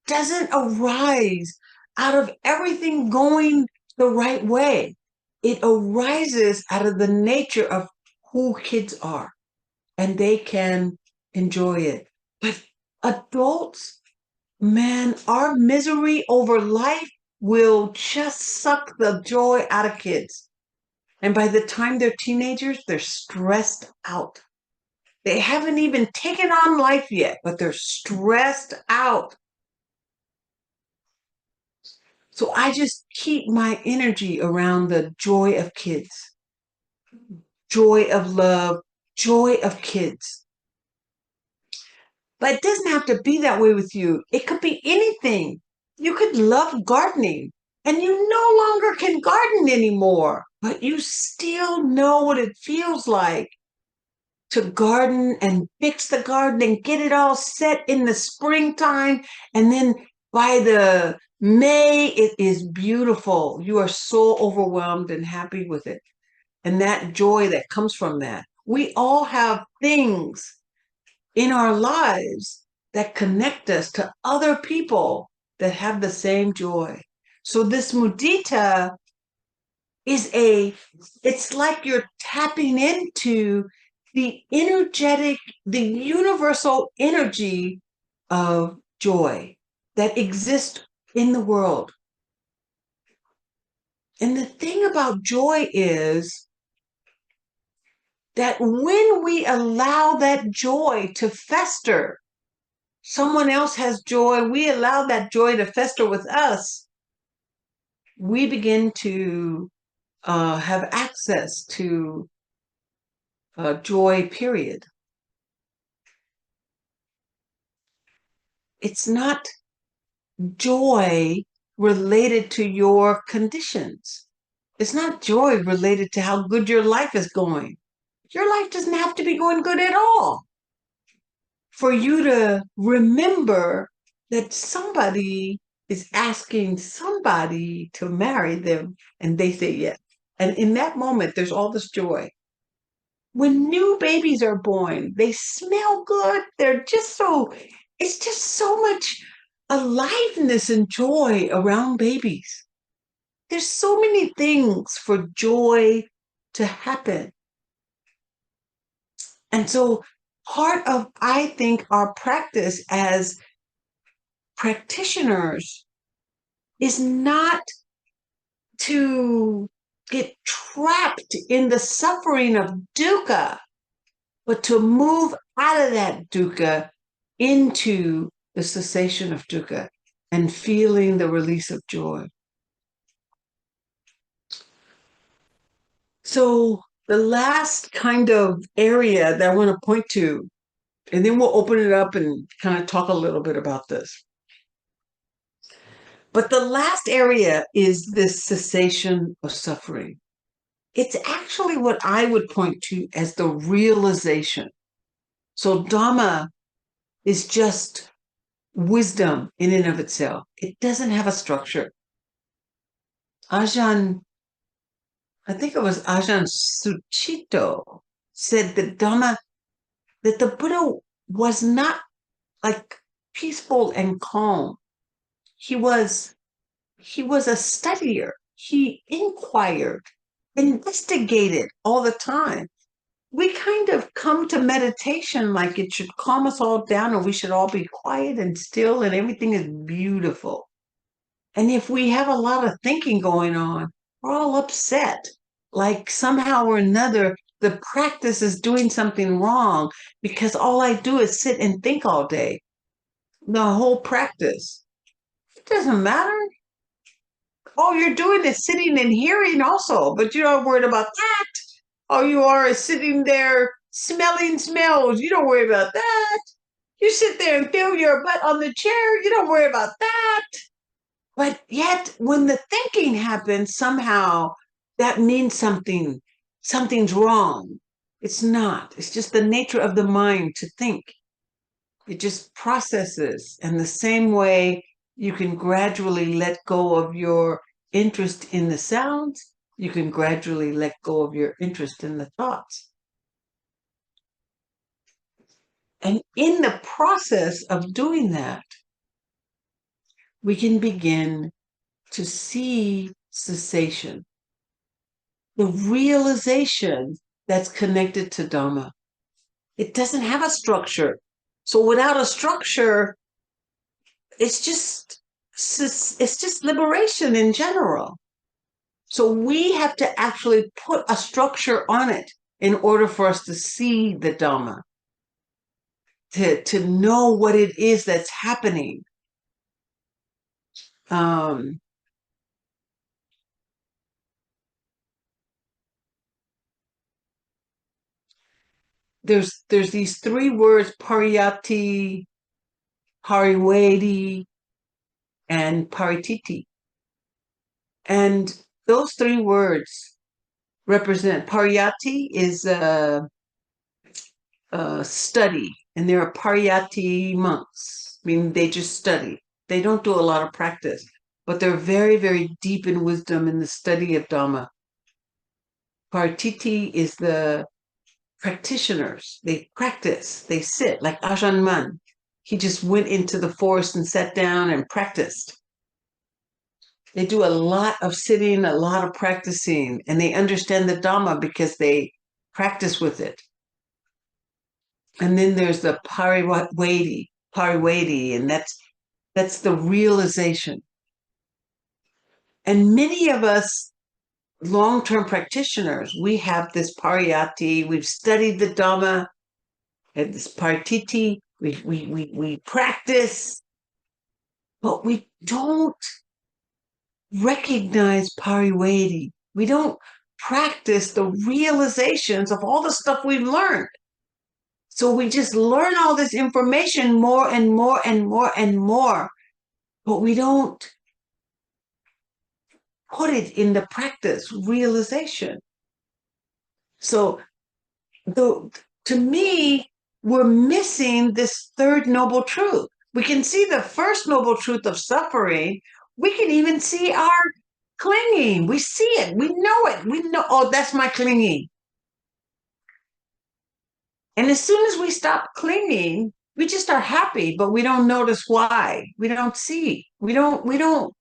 doesn't arise out of everything going the right way. It arises out of the nature of who kids are, and they can enjoy it. But adults, man, our misery over life will just suck the joy out of kids. And by the time they're teenagers, they're stressed out. They haven't even taken on life yet, but they're stressed out. So I just keep my energy around the joy of kids, joy of love, joy of kids. But it doesn't have to be that way with you. It could be anything. You could love gardening and you no longer can garden anymore, but you still know what it feels like to garden and fix the garden and get it all set in the springtime. And then by the May, it is beautiful. You are so overwhelmed and happy with it. And that joy that comes from that. We all have things in our lives that connect us to other people that have the same joy. So this mudita is it's like you're tapping into the energetic, the universal energy of joy that exists in the world. And the thing about joy is that when we allow that joy to fester, someone else has joy, we allow that joy to fester with us, we begin to have access to joy, period. It's not joy related to your conditions. It's not joy related to how good your life is going. Your life doesn't have to be going good at all for you to remember that somebody is asking somebody to marry them and they say yes. And in that moment, there's all this joy. When new babies are born, they smell good. It's just so much aliveness and joy around babies. There's so many things for joy to happen. And so part of, I think, our practice as practitioners is not to get trapped in the suffering of dukkha, but to move out of that dukkha into the cessation of dukkha and feeling the release of joy. So the last kind of area that I want to point to, and then we'll open it up and kind of talk a little bit about this. But the last area is this cessation of suffering. It's actually what I would point to as the realization. So Dhamma is just wisdom in and of itself. It doesn't have a structure. Ajahn, I think it was Ajahn Sucitto, said that Dhamma, that the Buddha was not like peaceful and calm. He was a studier. He inquired, investigated all the time. We kind of come to meditation like it should calm us all down and we should all be quiet and still and everything is beautiful. And if we have a lot of thinking going on, we're all upset. Like somehow or another, the practice is doing something wrong because all I do is sit and think all day. The whole practice. It doesn't matter. All you're doing is sitting and hearing also, but you're not worried about that. All you are is sitting there smelling smells. You don't worry about that. You sit there and feel your butt on the chair. You don't worry about that. But yet, when the thinking happens, somehow that means something. Something's wrong. It's not. It's just the nature of the mind to think. It just processes. And the same way you can gradually let go of your interest in the sounds, you can gradually let go of your interest in the thoughts. And in the process of doing that, we can begin to see cessation, the realization that's connected to Dhamma. It doesn't have a structure. So without a structure, it's just liberation in general. So we have to actually put a structure on it in order for us to see the Dhamma, to know what it is that's happening. There's these three words, pariyatti, pariwedi, and parititi. And those three words represent, pariyatti is study, and there are pariyatti monks, meaning they just study. They don't do a lot of practice, but they're very, very deep in wisdom in the study of Dhamma. Parititi is the practitioners. They practice, they sit, like Ajahn Mun. He just went into the forest and sat down and practiced. They do a lot of sitting, a lot of practicing, and they understand the Dhamma because they practice with it. And then there's the pariwedi, and that's the realization. And many of us long-term practitioners, we have this pariyatti, we've studied the Dhamma, and this parititi, we practice, but we don't recognize parivedhi. We don't practice the realizations of all the stuff we've learned. So we just learn all this information more and more and more and more, but we don't put it into practice, realization. So to me, we're missing this third noble truth. We can see the first noble truth of suffering. We can even see our clinging. We see it. We know it. We know, oh, that's my clinging. And as soon as we stop clinging, we just are happy, but we don't notice why. We don't see. We don't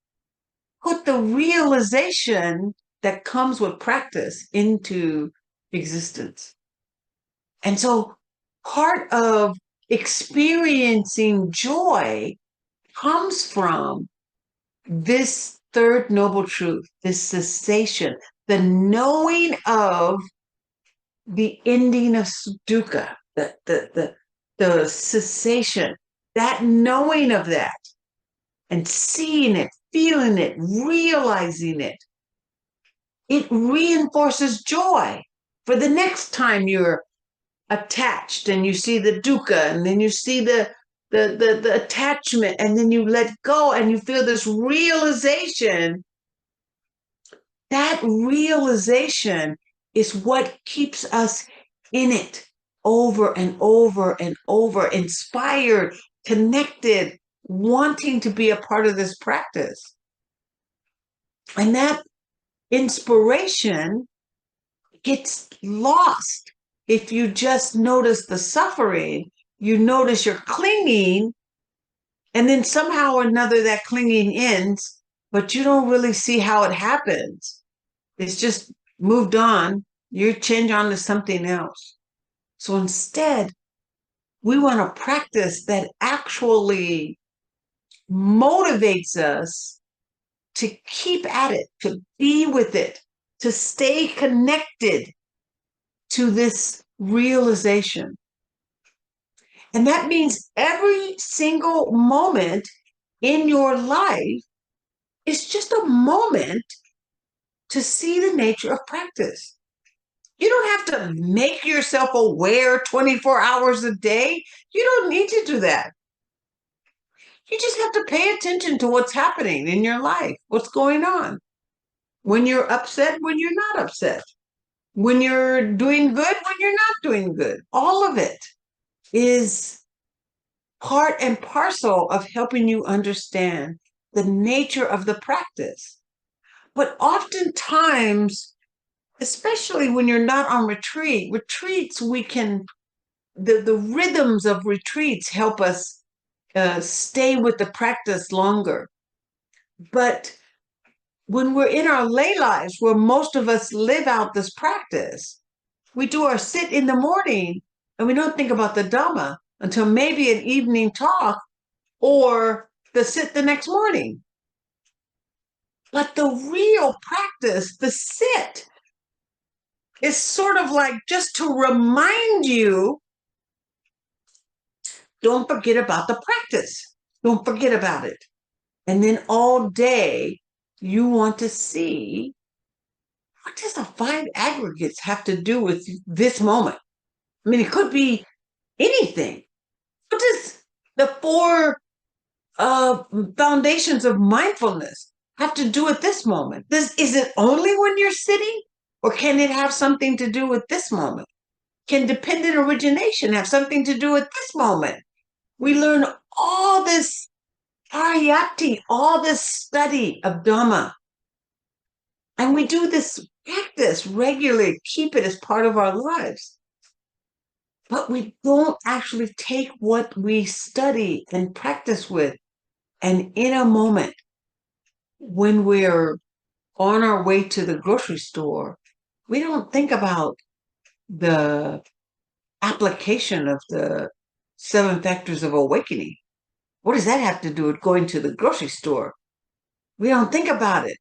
put the realization that comes with practice into existence. And so part of experiencing joy comes from this third noble truth, this cessation, the knowing of the ending of dukkha, the cessation, that knowing of that, and seeing it, feeling it, realizing it, it reinforces joy for the next time you're attached and you see the dukkha, and then you see the attachment, and then you let go and you feel this realization. That realization is what keeps us in it over and over and over, inspired, connected, wanting to be a part of this practice. And that inspiration gets lost if you just notice the suffering, you notice you're clinging, and then somehow or another that clinging ends, but you don't really see how it happens. It's just moved on. You change on to something else. So instead, we want to practice that actually motivates us to keep at it, to be with it, to stay connected to this realization. And that means every single moment in your life is just a moment to see the nature of practice. You don't have to make yourself aware 24 hours a day. You don't need to do that. You just have to pay attention to what's happening in your life, what's going on. When you're upset, when you're not upset. When you're doing good, when you're not doing good. All of it is part and parcel of helping you understand the nature of the practice. But oftentimes, especially when you're not on retreats, we can, the rhythms of retreats help us stay with the practice longer. But when we're in our lay lives, where most of us live out this practice, we do our sit in the morning and we don't think about the Dhamma until maybe an evening talk or the sit the next morning. But the real practice, the sit, is sort of like just to remind you, don't forget about the practice. Don't forget about it. And then all day, you want to see, what does the five aggregates have to do with this moment? I mean, it could be anything. What does the four foundations of mindfulness have to do with this moment? Is it only when you're sitting, or can it have something to do with this moment? Can dependent origination have something to do with this moment? We learn all this pariyatti, all this study of Dhamma. And we do this practice regularly, keep it as part of our lives. But we don't actually take what we study and practice with, and in a moment, when we're on our way to the grocery store, we don't think about the application of the 7 factors of awakening. What does that have to do with going to the grocery store? We don't think about it.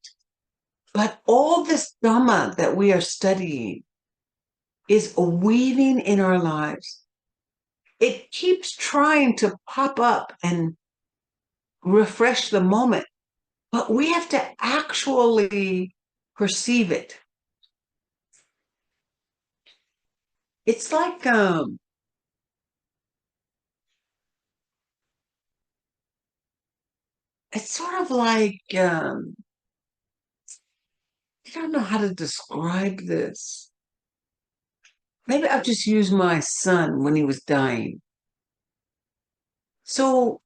But all this Dhamma that we are studying is weaving in our lives. It keeps trying to pop up and refresh the moment, but we have to actually perceive it. It's like it's sort of like I don't know how to describe this. Maybe I'll just use my son when he was dying. So,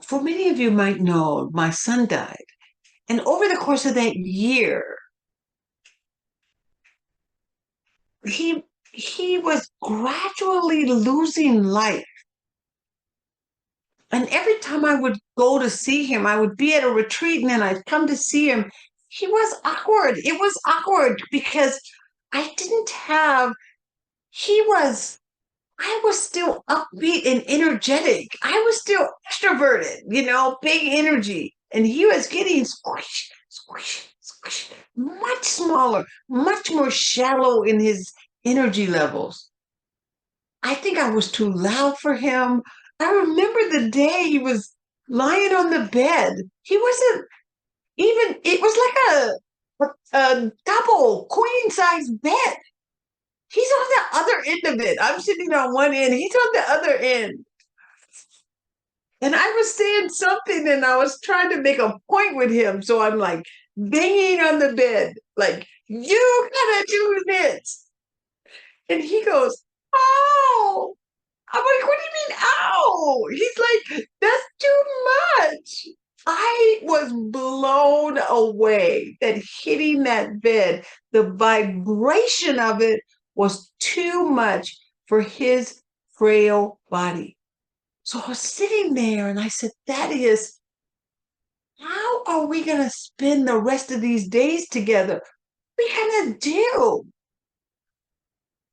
for many of you might know, my son died. And over the course of that year, he was gradually losing life. And every time I would go to see him, I would be at a retreat and then I'd come to see him. He was awkward. It was awkward because I didn't have, I was still upbeat and energetic. I was still extroverted, big energy. And he was getting squish, squish, squish, much smaller, much more shallow in his energy levels. I think I was too loud for him. I remember the day he was lying on the bed. He wasn't even, it was like a double queen size bed. He's on the other end of it. I'm sitting on one end. He's on the other end. And I was saying something and I was trying to make a point with him. So I'm like banging on the bed, like, you gotta do this. And he goes, oh. I'm like, what do you mean, ow? He's like, that's too much. I was blown away that hitting that bed, the vibration of it was too much for his frail body. So I was sitting there and I said, Thaddeus, how are we going to spend the rest of these days together? What are we going to do?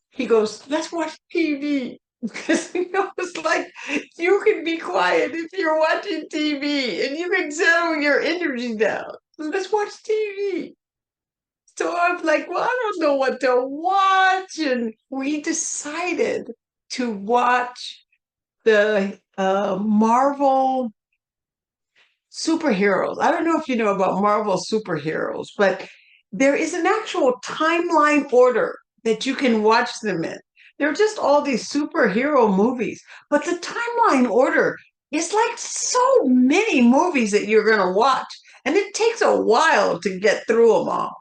He goes, let's watch TV. Because it's like you can be quiet if you're watching TV and you can settle your energy down. Let's watch TV. So I'm like, well, I don't know what to watch. And we decided to watch the Marvel superheroes. I don't know if you know about Marvel superheroes, but there is an actual timeline order that you can watch them in. They're just all these superhero movies, but the timeline order is like so many movies that you're going to watch, and it takes a while to get through them all.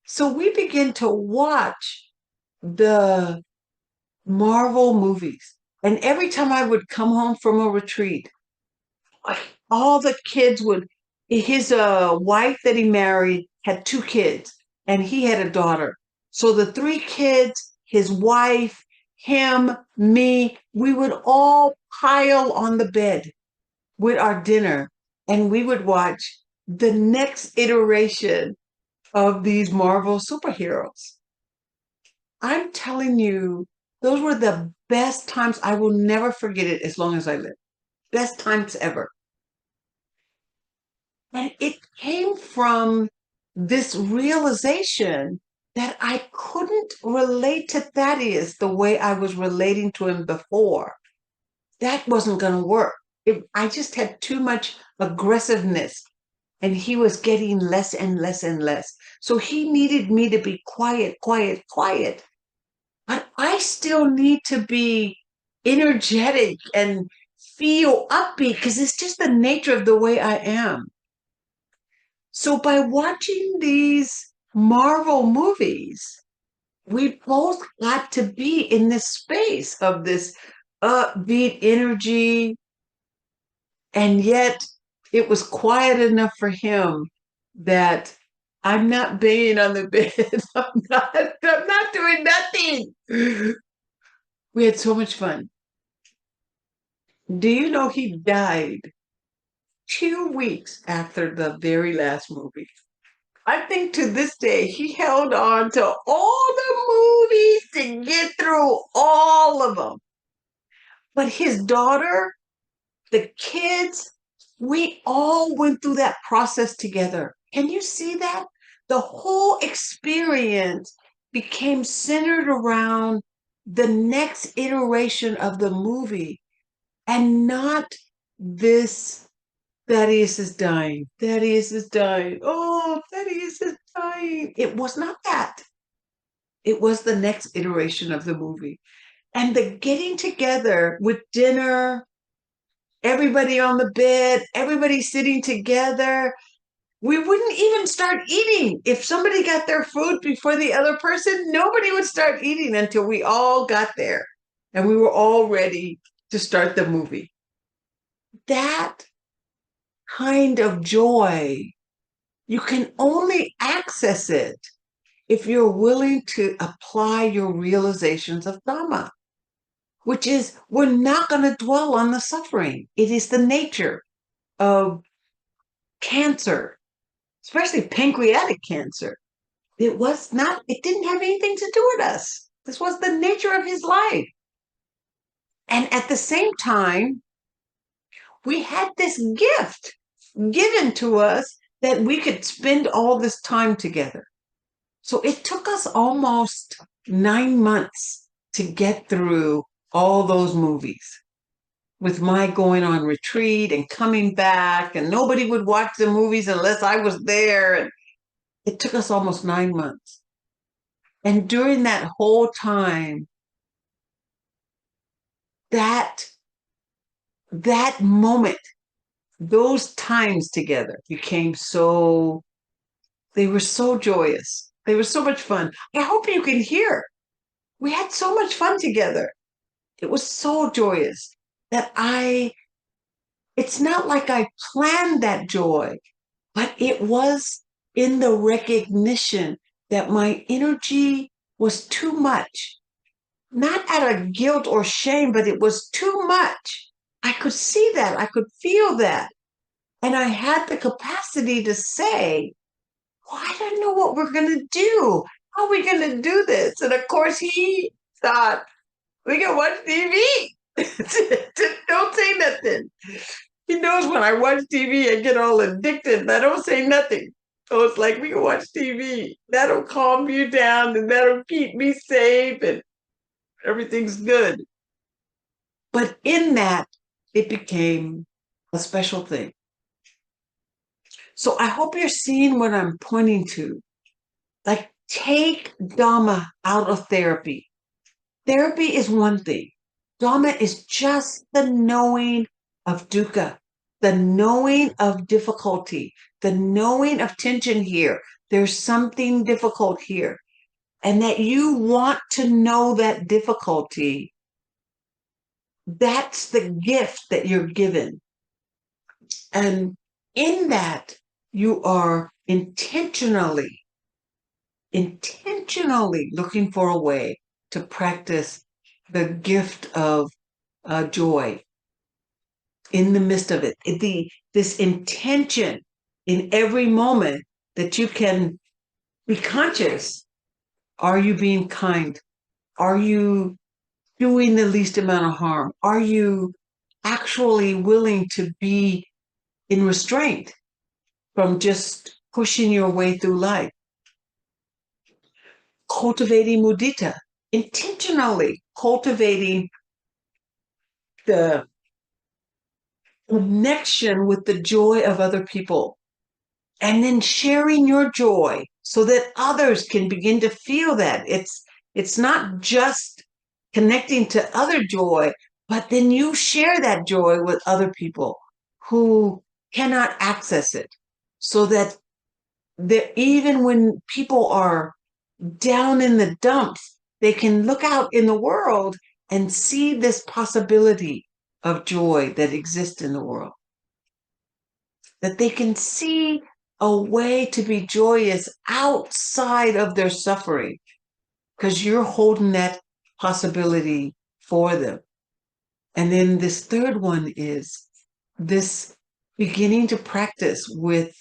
So we begin to watch the Marvel movies, and every time I would come home from a retreat, all the kids would, his wife that he married had 2 kids, and he had a daughter. So the 3 kids, his wife, him, me, we would all pile on the bed with our dinner and we would watch the next iteration of these Marvel superheroes. I'm telling you, those were the best times. I will never forget it as long as I live. Best times ever. And it came from this realization that I couldn't relate to Thaddeus the way I was relating to him before. That wasn't going to work. I just had too much aggressiveness, and he was getting less and less and less. So he needed me to be quiet, quiet, quiet. But I still need to be energetic and feel upbeat because it's just the nature of the way I am. So by watching these Marvel movies, we both got to be in this space of this upbeat energy. And yet it was quiet enough for him that I'm not banging on the bed. I'm not doing nothing. We had so much fun. Do you know he died 2 weeks after the very last movie? I think to this day, he held on to all the movies to get through all of them. But his daughter, the kids, we all went through that process together. Can you see that? The whole experience became centered around the next iteration of the movie and not this Thaddeus is dying. Thaddeus is dying. Oh, Thaddeus is dying. It was not that. It was the next iteration of the movie. And the getting together with dinner, everybody on the bed, everybody sitting together. We wouldn't even start eating. If somebody got their food before the other person, nobody would start eating until we all got there and we were all ready to start the movie. That kind of joy, you can only access it if you're willing to apply your realizations of Dhamma, which is we're not going to dwell on the suffering. It is the nature of cancer, especially pancreatic cancer. It didn't have anything to do with us. This was the nature of his life. And at the same time, we had this gift given to us that we could spend all this time together. So it took us almost 9 months to get through all those movies, with my going on retreat and coming back, and nobody would watch the movies unless I was there. And it took us almost 9 months. And during that whole time, that moment, those times together they were so joyous. They were so much fun. I hope you can hear. We had so much fun together. It was so joyous that it's not like I planned that joy, but it was in the recognition that my energy was too much. Not out of guilt or shame, but it was too much. I could see that. I could feel that. And I had the capacity to say, well, I don't know what we're going to do. How are we going to do this? And of course, he thought, we can watch TV. Don't say nothing. He knows when I watch TV, I get all addicted and I don't say nothing. So it's like, we can watch TV. That'll calm you down and that'll keep me safe and everything's good. But in that, it became a special thing. So I hope you're seeing what I'm pointing to. Like, take Dhamma out of therapy. Therapy is one thing. Dhamma is just the knowing of dukkha, the knowing of difficulty, the knowing of tension here. There's something difficult here. And that you want to know that difficulty. That's the gift that you're given. And in that, you are intentionally looking for a way to practice the gift of joy in the midst of it. This intention in every moment that you can be conscious. Are you being kind? Are you doing the least amount of harm? Are you actually willing to be in restraint from just pushing your way through life? Cultivating mudita, intentionally cultivating the connection with the joy of other people, and then sharing your joy so that others can begin to feel that. It's not just connecting to other joy, but then you share that joy with other people who cannot access it, so that even when people are down in the dumps, they can look out in the world and see this possibility of joy that exists in the world. That they can see a way to be joyous outside of their suffering, because you're holding that possibility for them. And then this third one is this beginning to practice with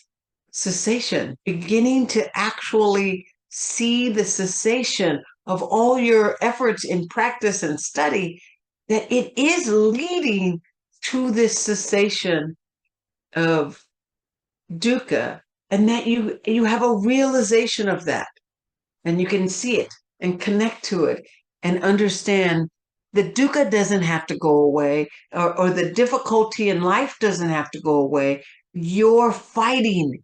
cessation, beginning to actually see the cessation of all your efforts in practice and study, that it is leading to this cessation of dukkha and that you have a realization of that, and you can see it and connect to it and understand the dukkha doesn't have to go away, or the difficulty in life doesn't have to go away. You're fighting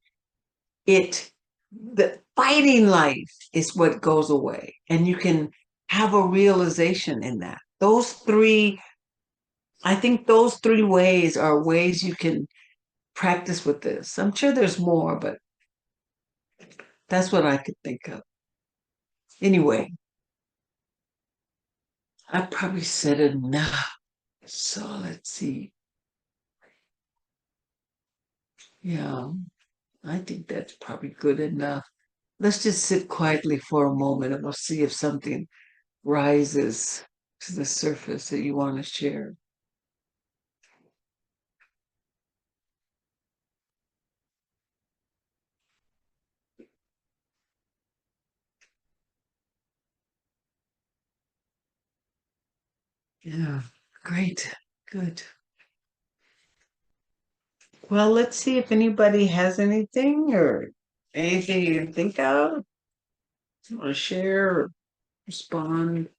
it. The fighting life is what goes away, and you can have a realization in that. I think those three ways are ways you can practice with this. I'm sure there's more, but that's what I could think of. Anyway, I probably said enough. So let's see. Yeah, I think that's probably good enough. Let's just sit quietly for a moment and we'll see if something rises to the surface that you want to share. Yeah, great, good. Well, let's see if anybody has anything or anything you can think of. Want to share or respond?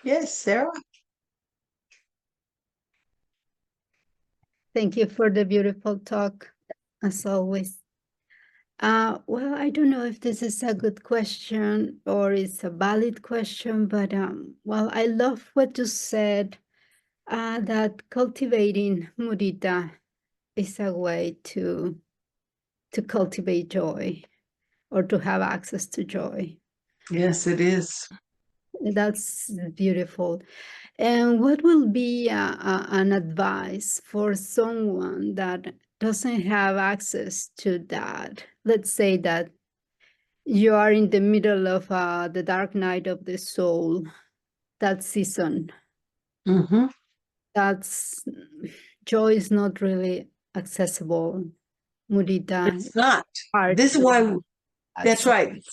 Yes, Sarah. Thank you for the beautiful talk, as always. Well, I don't know if this is a good question or it's a valid question, but well, I love what you said, that cultivating mudita is a way to cultivate joy or to have access to joy. Yes, it is. That's beautiful. And what will be an advice for someone that doesn't have access to that? Let's say that you are in the middle of the dark night of the soul, that season. Mm-hmm. That's joy is not really accessible. Mudita. It's not. Hard This is to why, that's access. right.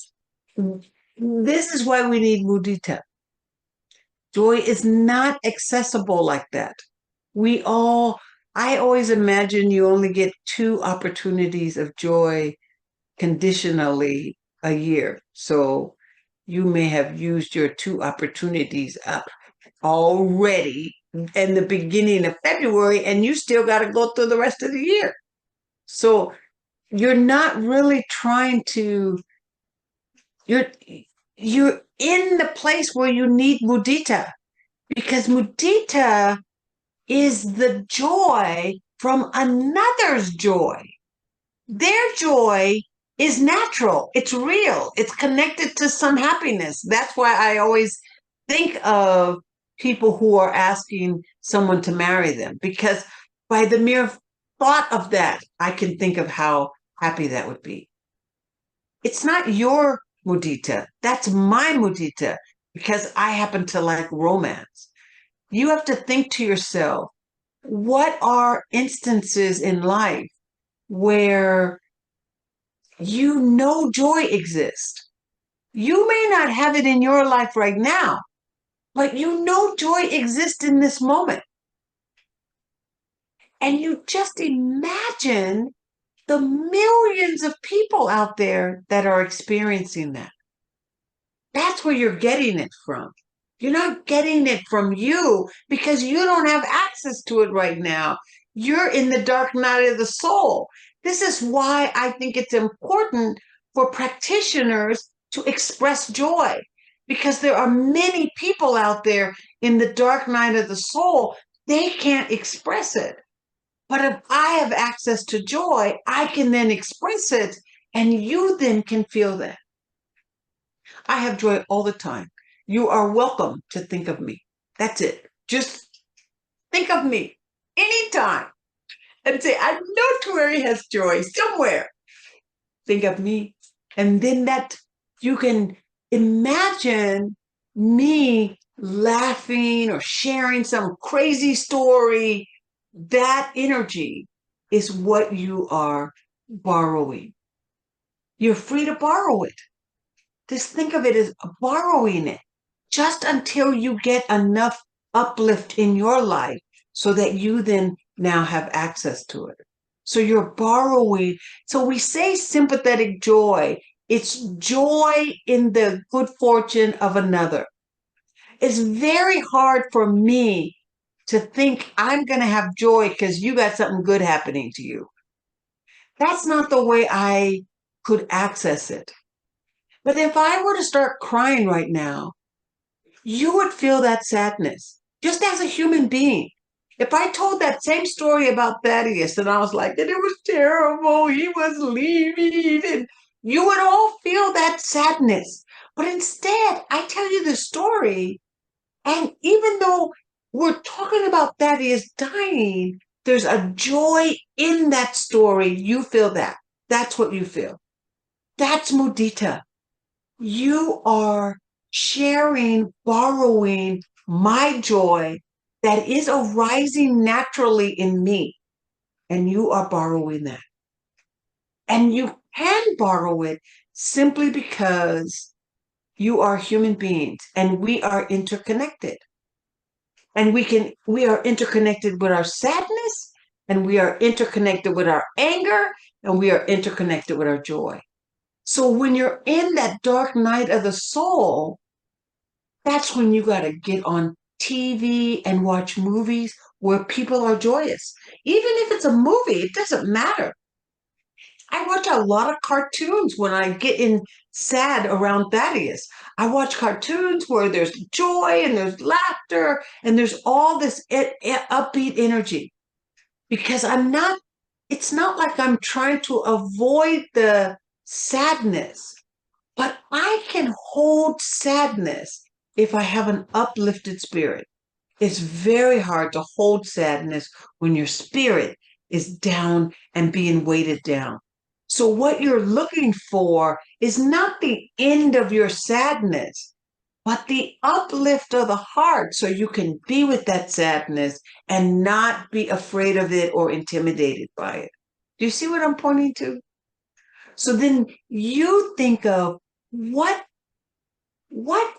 This is why we need mudita. Joy is not accessible like that. I always imagine you only get 2 opportunities of joy conditionally a year. So you may have used your 2 opportunities up already in the beginning of February, and you still got to go through the rest of the year. So you're not really trying to, you're in the place where you need mudita, because mudita is the joy from another's joy. Their joy is natural, it's real, it's connected to some happiness. That's why I always think of people who are asking someone to marry them, because by the mere thought of that, I can think of how happy that would be. It's not your mudita, that's my mudita, because I happen to like romance. You have to think to yourself, what are instances in life where you know joy exists? You may not have it in your life right now, but you know joy exists in this moment. And you just imagine the millions of people out there that are experiencing that. That's where you're getting it from. You're not getting it from you because you don't have access to it right now. You're in the dark night of the soul. This is why I think it's important for practitioners to express joy, because there are many people out there in the dark night of the soul. They can't express it. But if I have access to joy, I can then express it, and you then can feel that. I have joy all the time. You are welcome to think of me. That's it. Just think of me anytime and say, I know Tuere has joy somewhere. Think of me. And then that you can imagine me laughing or sharing some crazy story. That energy is what you are borrowing. You're free to borrow it. Just think of it as borrowing it just until you get enough uplift in your life so that you then now have access to it. So you're borrowing. So we say sympathetic joy. It's joy in the good fortune of another. It's very hard for me to think I'm going to have joy because you got something good happening to you. That's not the way I could access it. But if I were to start crying right now, you would feel that sadness just as a human being. If I told that same story about Thaddeus and I was like, and it was terrible, he was leaving, and you would all feel that sadness. But instead, I tell you the story, and even though we're talking about Thaddeus dying, there's a joy in that story. You feel that. That's what you feel. That's mudita. You are sharing, borrowing my joy that is arising naturally in me. And you are borrowing that. And you can borrow it simply because you are human beings and we are interconnected. And we are interconnected with our sadness, and we are interconnected with our anger, and we are interconnected with our joy. So when you're in that dark night of the soul, that's when you got to get on TV and watch movies where people are joyous. Even if it's a movie, it doesn't matter. I watch a lot of cartoons when I get in sad around Thaddeus. I watch cartoons where there's joy and there's laughter and there's all this upbeat energy, because it's not like I'm trying to avoid the sadness, but I can hold sadness if I have an uplifted spirit. It's very hard to hold sadness when your spirit is down and being weighted down. So what you're looking for is not the end of your sadness, but the uplift of the heart, so you can be with that sadness and not be afraid of it or intimidated by it. Do you see what I'm pointing to? So then you think of what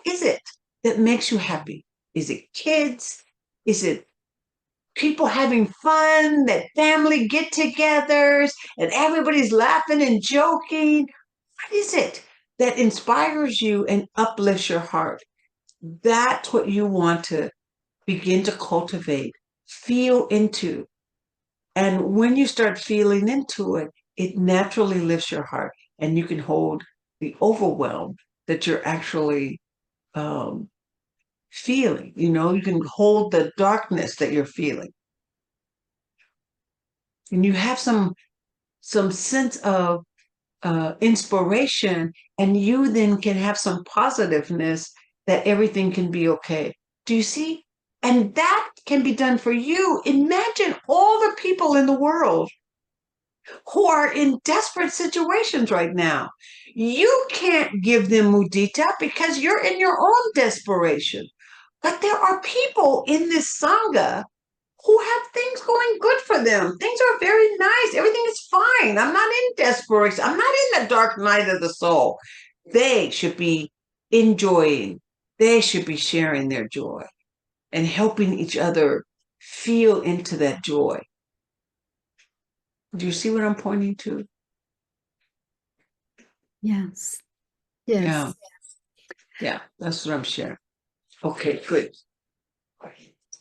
is it that makes you happy? Is it kids? Is it people having fun, that family get-togethers, and everybody's laughing and joking? What is it that inspires you and uplifts your heart? That's what you want to begin to cultivate, feel into. And when you start feeling into it, it naturally lifts your heart, and you can hold the overwhelm that you're actually feeling. You can hold the darkness that you're feeling. And you have some sense of inspiration, and you then can have some positiveness that everything can be okay. Do you see? And that can be done for you. Imagine all the people in the world who are in desperate situations right now. You can't give them mudita because you're in your own desperation. But there are people in this Sangha who have things going good for them. Things are very nice. Everything is fine. I'm not in desperation. I'm not in the dark night of the soul. They should be enjoying. They should be sharing their joy and helping each other feel into that joy. Do you see what I'm pointing to? Yes. Yes. Yeah. Yeah, that's what I'm sharing. Okay, good.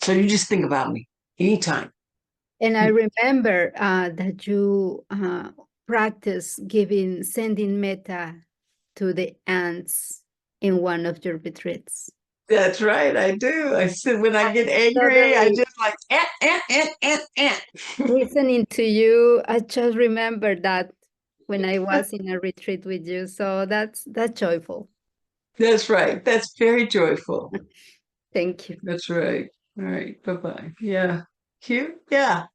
So you just think about me anytime. And I remember that you practice sending metta to the ants in one of your retreats. That's right, I do. I said when I get angry, I just like Listening to you, I just remember that when I was in a retreat with you. So that's joyful. That's right. That's very joyful. Thank you. That's right. All right. Bye-bye. Yeah. Cute. Yeah.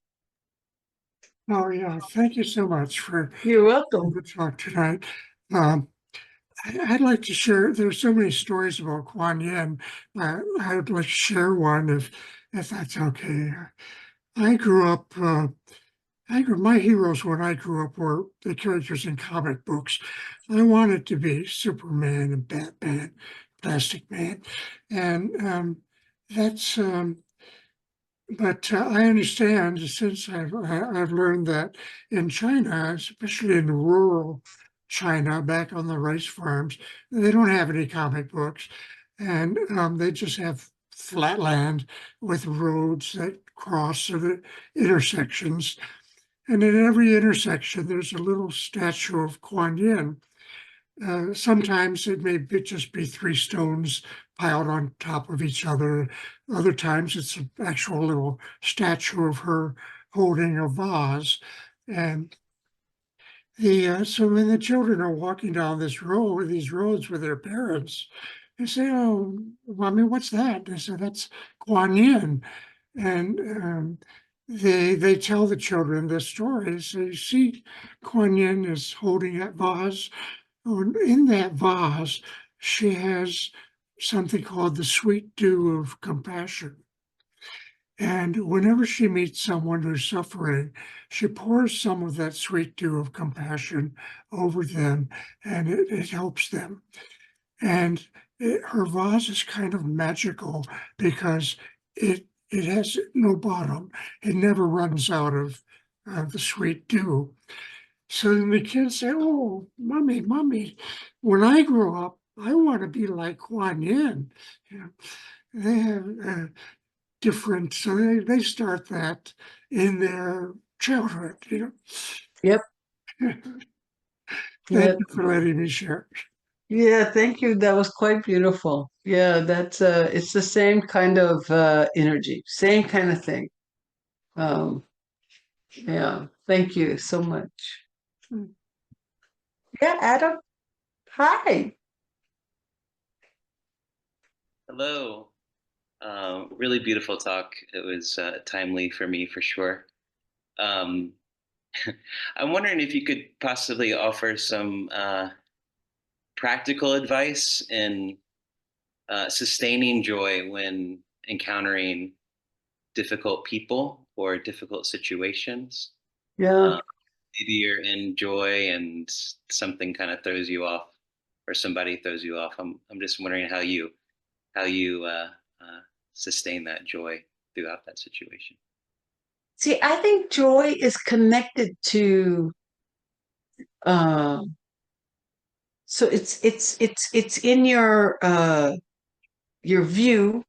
Oh, yeah. Thank you so much for You're welcome. the talk tonight. I'd like to share, there's so many stories about Kuan Yin. I would like to share one if that's okay. I grew up, my heroes when I grew up were the characters in comic books. I wanted to be Superman and Batman, Plastic Man. And that's But I understand, since I've learned that in China, especially in rural China, back on the rice farms, they don't have any comic books, and they just have flat land with roads that cross the intersections. And at every intersection, there's a little statue of Kuan Yin. Sometimes it may just be 3 stones piled on top of each other. Other times it's an actual little statue of her holding a vase. And so when the children are walking down these roads with their parents, they say, "Oh, Mommy, what's that?" They say, "That's Kuan Yin." And they tell the children the story. So you see, Kuan Yin is holding that vase. In that vase, she has something called the sweet dew of compassion. And whenever she meets someone who's suffering, she pours some of that sweet dew of compassion over them, and it helps them. And her vase is kind of magical because it has no bottom. It never runs out of the sweet dew. So then the kids say, "Oh, mommy, when I grow up, I want to be like Kuan Yin." You know, they have different, so they start that in their childhood, you know. Yep. Thank you for letting me share. Yeah, thank you. That was quite beautiful. Yeah, that's it's the same kind of energy, same kind of thing. Yeah, thank you so much. Yeah, Adam. Hi. Hello. Really beautiful talk. It was timely for me for sure. I'm wondering if you could possibly offer some practical advice in sustaining joy when encountering difficult people or difficult situations. Yeah. Maybe you're in joy and something kind of throws you off, or somebody throws you off. I'm just wondering how you sustain that joy throughout that situation. See, I think joy is connected to so it's in your view.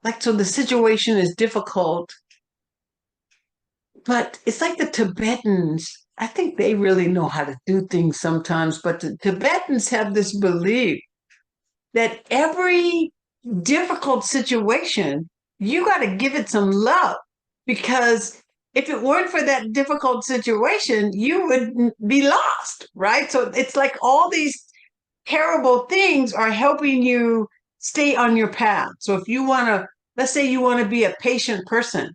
Like, so the situation is difficult, but it's like the Tibetans. I think they really know how to do things sometimes, but the Tibetans have this belief that every difficult situation, you got to give it some love, because if it weren't for that difficult situation, you would be lost, right? So it's like all these terrible things are helping you stay on your path. So if you want to, let's say you want to be a patient person,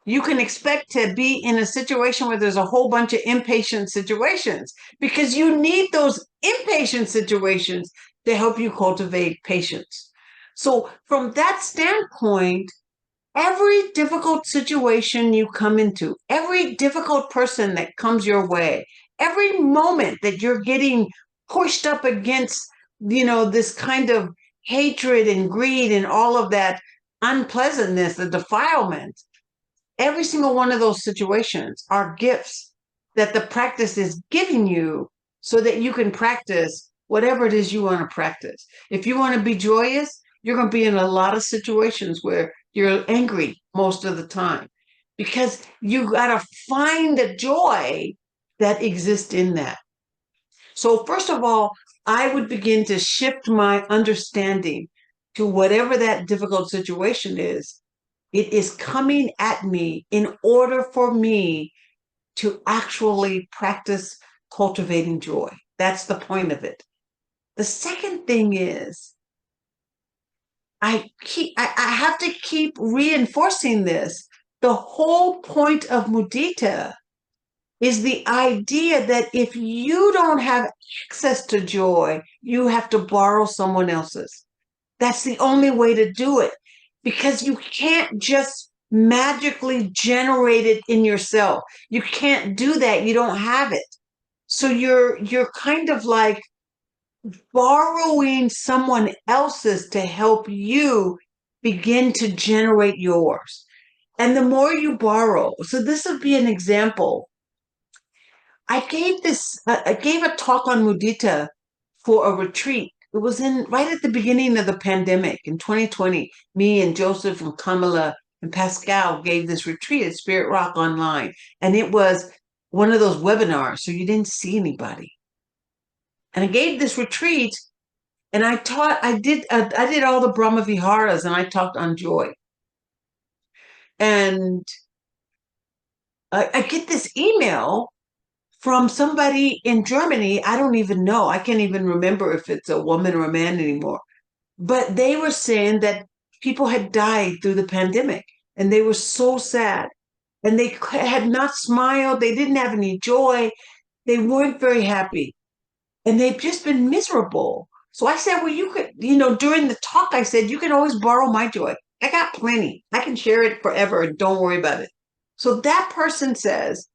you can expect to be in a situation where there's a whole bunch of impatient situations, because you need those impatient situations to help you cultivate patience. So from that standpoint, every difficult situation you come into, every difficult person that comes your way, every moment that you're getting pushed up against, this kind of hatred and greed and all of that unpleasantness, the defilement, every single one of those situations are gifts that the practice is giving you so that you can practice whatever it is you want to practice. If you want to be joyous, you're going to be in a lot of situations where you're angry most of the time, because you got to find the joy that exists in that. So first of all, I would begin to shift my understanding to whatever that difficult situation is. It is coming at me in order for me to actually practice cultivating joy. That's the point of it. The second thing is, I have to keep reinforcing this. The whole point of mudita is the idea that if you don't have access to joy, you have to borrow someone else's. That's the only way to do it, because you can't just magically generate it in yourself. You can't do that. You don't have it. So you're kind of like borrowing someone else's to help you begin to generate yours. And the more you borrow, so this would be an example. I gave a talk on mudita for a retreat. It was right at the beginning of the pandemic in 2020. Me and Joseph and Kamala and Pascal gave this retreat at Spirit Rock Online. And it was one of those webinars, so you didn't see anybody. And I gave this retreat and I did all the Brahma Viharas and I talked on joy. And I get this email from somebody in Germany. I don't even know. I can't even remember if it's a woman or a man anymore. But they were saying that people had died through the pandemic and they were so sad and they had not smiled. They didn't have any joy. They weren't very happy and they've just been miserable. So I said, well, you could, during the talk, I said, you can always borrow my joy. I got plenty. I can share it forever. Don't worry about it. So that person says,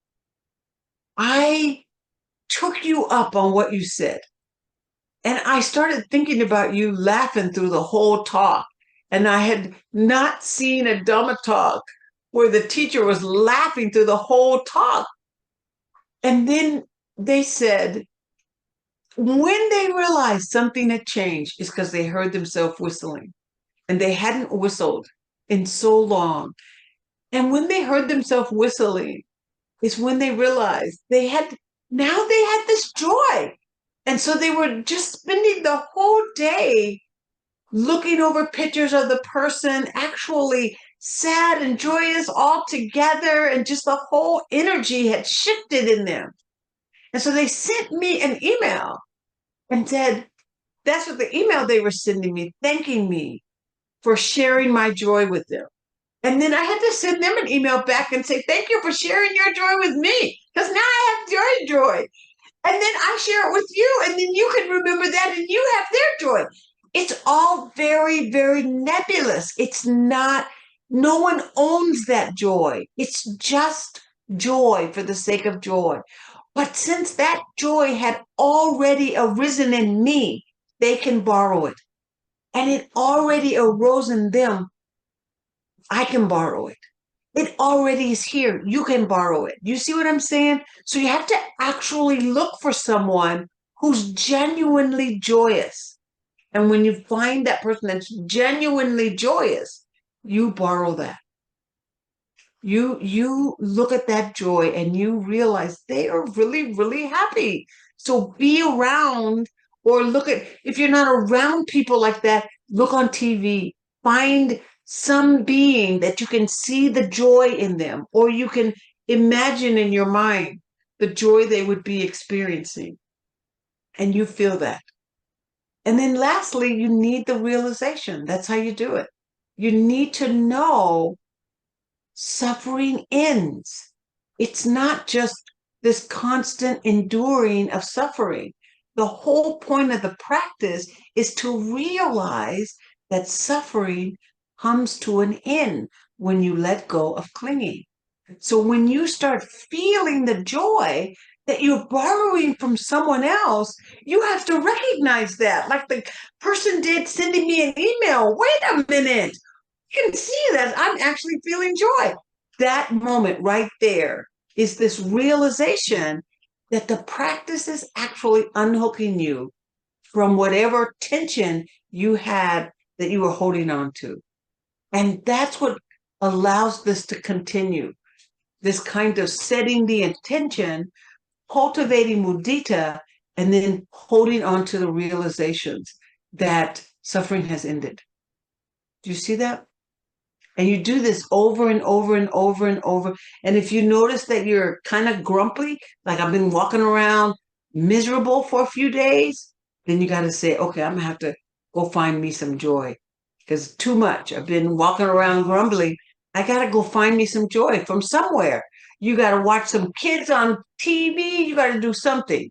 I took you up on what you said. And I started thinking about you laughing through the whole talk. And I had not seen a Dhamma talk where the teacher was laughing through the whole talk. And then they said, when they realized something had changed, it's because they heard themselves whistling. And they hadn't whistled in so long. And when they heard themselves whistling, is when they realized they had this joy. And so they were just spending the whole day looking over pictures of the person actually sad and joyous all together, and just the whole energy had shifted in them. And so they sent me an email and said, that's what the email they were sending me, thanking me for sharing my joy with them. And then I had to send them an email back and say, thank you for sharing your joy with me, because now I have joy. And then I share it with you, and then you can remember that and you have their joy. It's all very, very nebulous. It's not, no one owns that joy. It's just joy for the sake of joy. But since that joy had already arisen in me, they can borrow it. And it already arose in them. I can borrow it. It already is here. You can borrow it. You see what I'm saying? So you have to actually look for someone who's genuinely joyous. And when you find that person that's genuinely joyous, you borrow that. You look at that joy and you realize they are really, really happy. So be around, or if you're not around people like that, look on TV, find some being that you can see the joy in them, or you can imagine in your mind the joy they would be experiencing. And you feel that. And then lastly, you need the realization. That's how you do it. You need to know suffering ends. It's not just this constant enduring of suffering. The whole point of the practice is to realize that suffering comes to an end when you let go of clinging. So when you start feeling the joy that you're borrowing from someone else, you have to recognize that, like the person did sending me an email. Wait a minute. You can see that I'm actually feeling joy. That moment right there is this realization that the practice is actually unhooking you from whatever tension you had that you were holding on to. And that's what allows this to continue. This kind of setting the intention, cultivating mudita, and then holding on to the realizations that suffering has ended. Do you see that? And you do this over and over and over and over. And if you notice that you're kind of grumpy, like I've been walking around miserable for a few days, then you got to say, okay, I'm going to have to go find me some joy, because too much. I've been walking around grumbling. I got to go find me some joy from somewhere. You got to watch some kids on TV. You got to do something.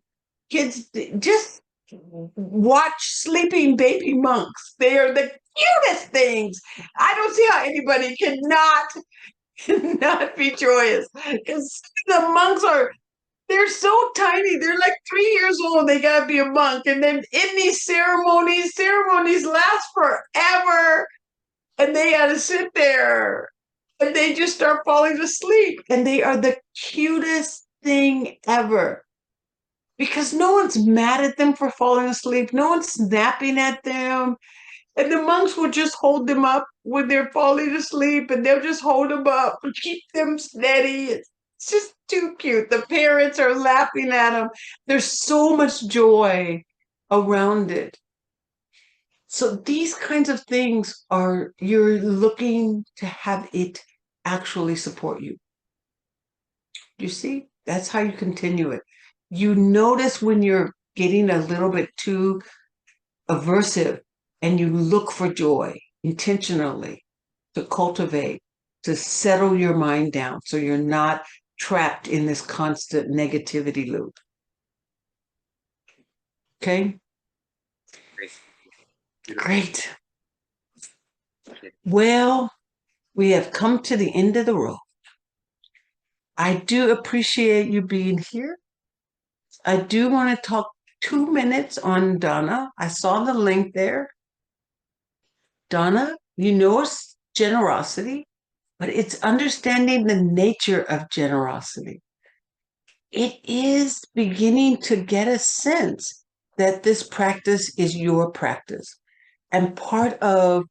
Kids, just watch sleeping baby monks. They are the cutest things. I don't see how anybody cannot be joyous. Because the monks they're so tiny. They're like 3 years old. They got to be a monk. And then in these ceremonies last forever. And they got to sit there and they just start falling asleep. And they are the cutest thing ever. Because no one's mad at them for falling asleep. No one's snapping at them. And the monks will just hold them up when they're falling asleep, and they'll just hold them up and keep them steady. It's just too cute. The parents are laughing at them. There's so much joy around it. So these kinds of things are, you're looking to have it actually support you. You see, that's how you continue it. You notice when you're getting a little bit too aversive, and you look for joy intentionally to cultivate, to settle your mind down so you're not trapped in this constant negativity loop. Okay? Great. Well, we have come to the end of the road. I do appreciate you being here. I do want to talk 2 minutes on Dhamma. I saw the link there. Dhamma, you know, it's generosity, but it's understanding the nature of generosity. It is beginning to get a sense that this practice is your practice. And part of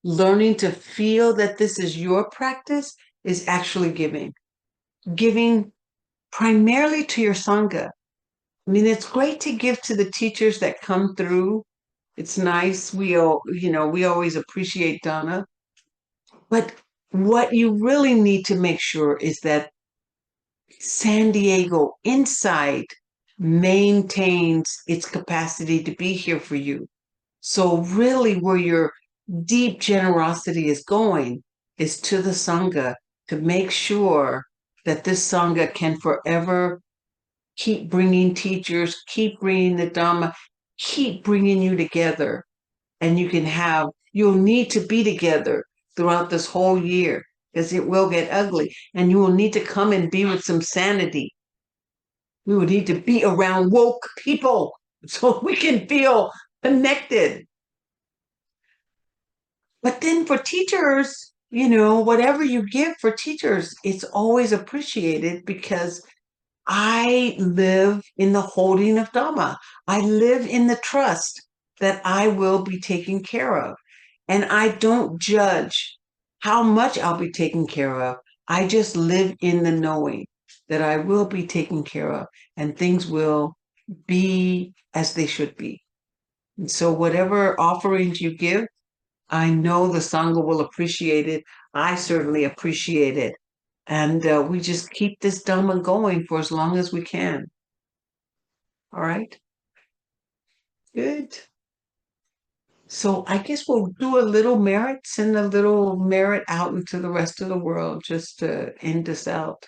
learning to feel that this is your practice is actually giving. Giving primarily to your Sangha. I mean, it's great to give to the teachers that come through. It's nice. We always appreciate Dhamma. But what you really need to make sure is that San Diego inside maintains its capacity to be here for you. So really where your deep generosity is going is to the Sangha, to make sure that this Sangha can forever keep bringing teachers, keep bringing the Dhamma, keep bringing you together. And you'll need to be together throughout this whole year, because it will get ugly. And you will need to come and be with some sanity. We will need to be around woke people so we can feel connected. But then for teachers, whatever you give for teachers, it's always appreciated, because I live in the holding of Dhamma. I live in the trust that I will be taken care of. And I don't judge how much I'll be taken care of. I just live in the knowing that I will be taken care of, and things will be as they should be. And so whatever offerings you give, I know the Sangha will appreciate it. I certainly appreciate it. And we just keep this Dhamma going for as long as we can. All right? Good. So I guess we'll do a little merit, send a little merit out into the rest of the world just to end this out.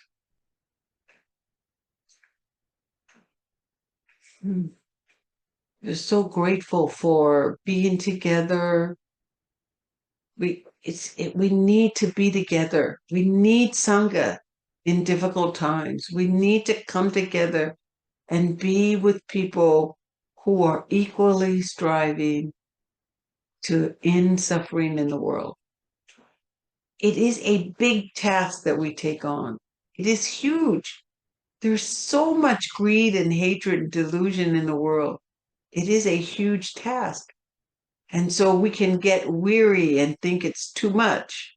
We're so grateful for being together. We need to be together. We need Sangha in difficult times. We need to come together and be with people who are equally striving to end suffering in the world. It is a big task that we take on. It is huge. There's so much greed and hatred and delusion in the world. It is a huge task. And so we can get weary and think it's too much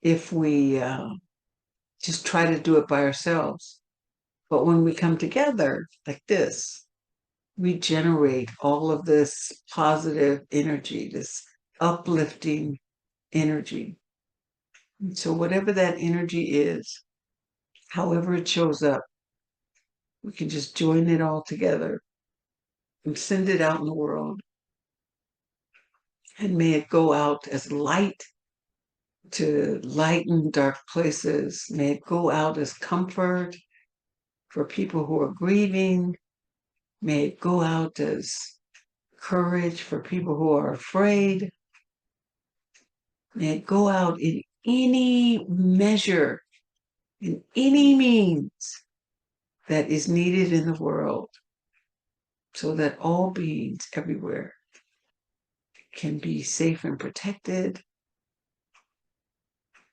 if we just try to do it by ourselves. But when we come together like this, we generate all of this positive energy, this uplifting energy. And so whatever that energy is, however it shows up, we can just join it all together and send it out in the world. And may it go out as light to lighten dark places. May it go out as comfort for people who are grieving. May it go out as courage for people who are afraid. May it go out in any measure, in any means that is needed in the world, so that all beings everywhere can be safe and protected,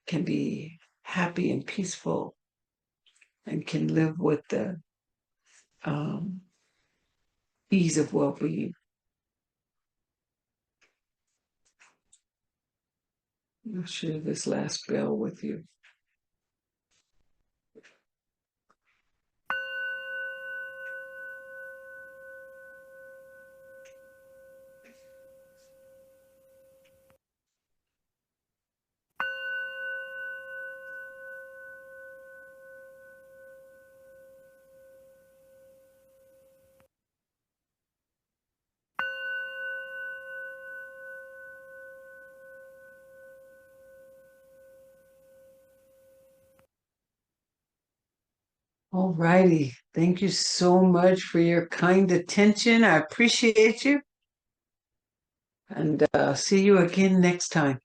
can be happy and peaceful and can live with the ease of well-being. I'll share this last bell with you. All righty. Thank you so much for your kind attention. I appreciate you. And see you again next time.